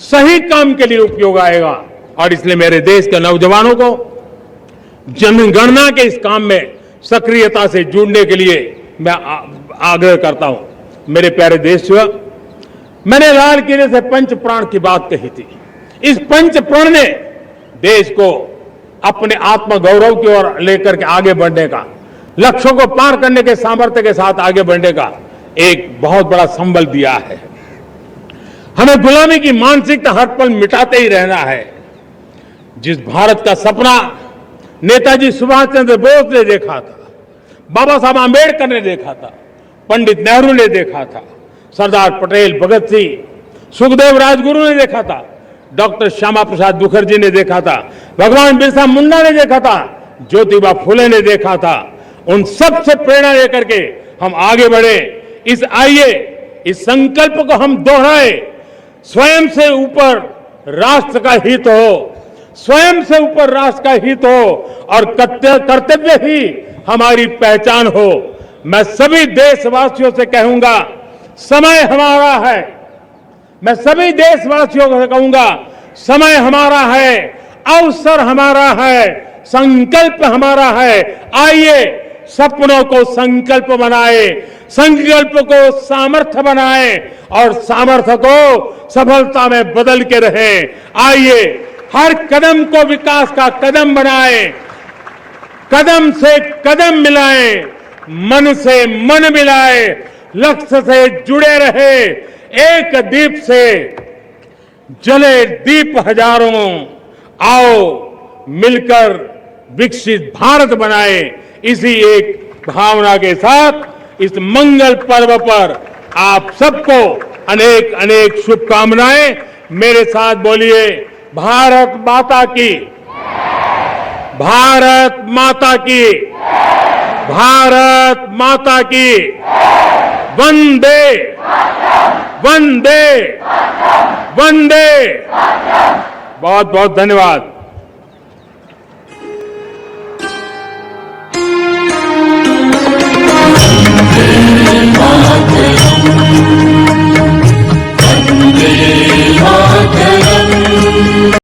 A: सही काम के लिए उपयोग आएगा। और इसलिए मेरे देश के नौजवानों को जनगणना के इस काम में सक्रियता से जुड़ने के लिए मैं आग्रह करता हूं। मेरे प्यारे देशवासियों, मैंने लाल किले से पंच प्राण की बात कही थी। इस पंच प्राण ने देश को अपने आत्मगौरव की ओर लेकर के आगे बढ़ने का, लक्ष्यों को पार करने के सामर्थ्य के साथ आगे बढ़ने का एक बहुत बड़ा संबल दिया है। हमें गुलामी की मानसिकता हर पल मिटाते ही रहना है। जिस भारत का सपना नेताजी सुभाष चंद्र बोस ने देखा था, बाबा साहब आंबेडकर ने देखा था, पंडित नेहरू ने देखा था, सरदार पटेल, भगत सिंह, सुखदेव राजगुरु ने देखा था, डॉक्टर श्यामा प्रसाद मुखर्जी ने देखा था, भगवान बिरसा मुंडा ने देखा था, ज्योतिबा फुले ने देखा था, उन सब से प्रेरणा लेकर के हम आगे बढ़े। आइए इस संकल्प को हम दोहराए, स्वयं से ऊपर राष्ट्र का हित हो, स्वयं से ऊपर राष्ट्र का हित हो और कर्तव्य ही हमारी पहचान हो। मैं सभी देशवासियों से कहूंगा, समय हमारा है। मैं सभी देशवासियों से कहूंगा, समय हमारा है, अवसर हमारा है, संकल्प हमारा है। आइए सपनों को संकल्प बनाए, संकल्प को सामर्थ्य बनाए और सामर्थ्य को सफलता में बदल के रहे। आइए हर कदम को विकास का कदम बनाए, कदम से कदम मिलाए, मन से मन मिलाए, लक्ष्य से जुड़े रहे। एक दीप से जले दीप हजारों, आओ मिलकर विकसित भारत बनाए। इसी एक भावना के साथ इस मंगल पर्व पर आप सबको अनेक अनेक शुभकामनाएं। मेरे साथ बोलिए, भारत माता की, भारत माता की। भारत माता की वंदे वंदे वंदे। बहुत बहुत धन्यवाद।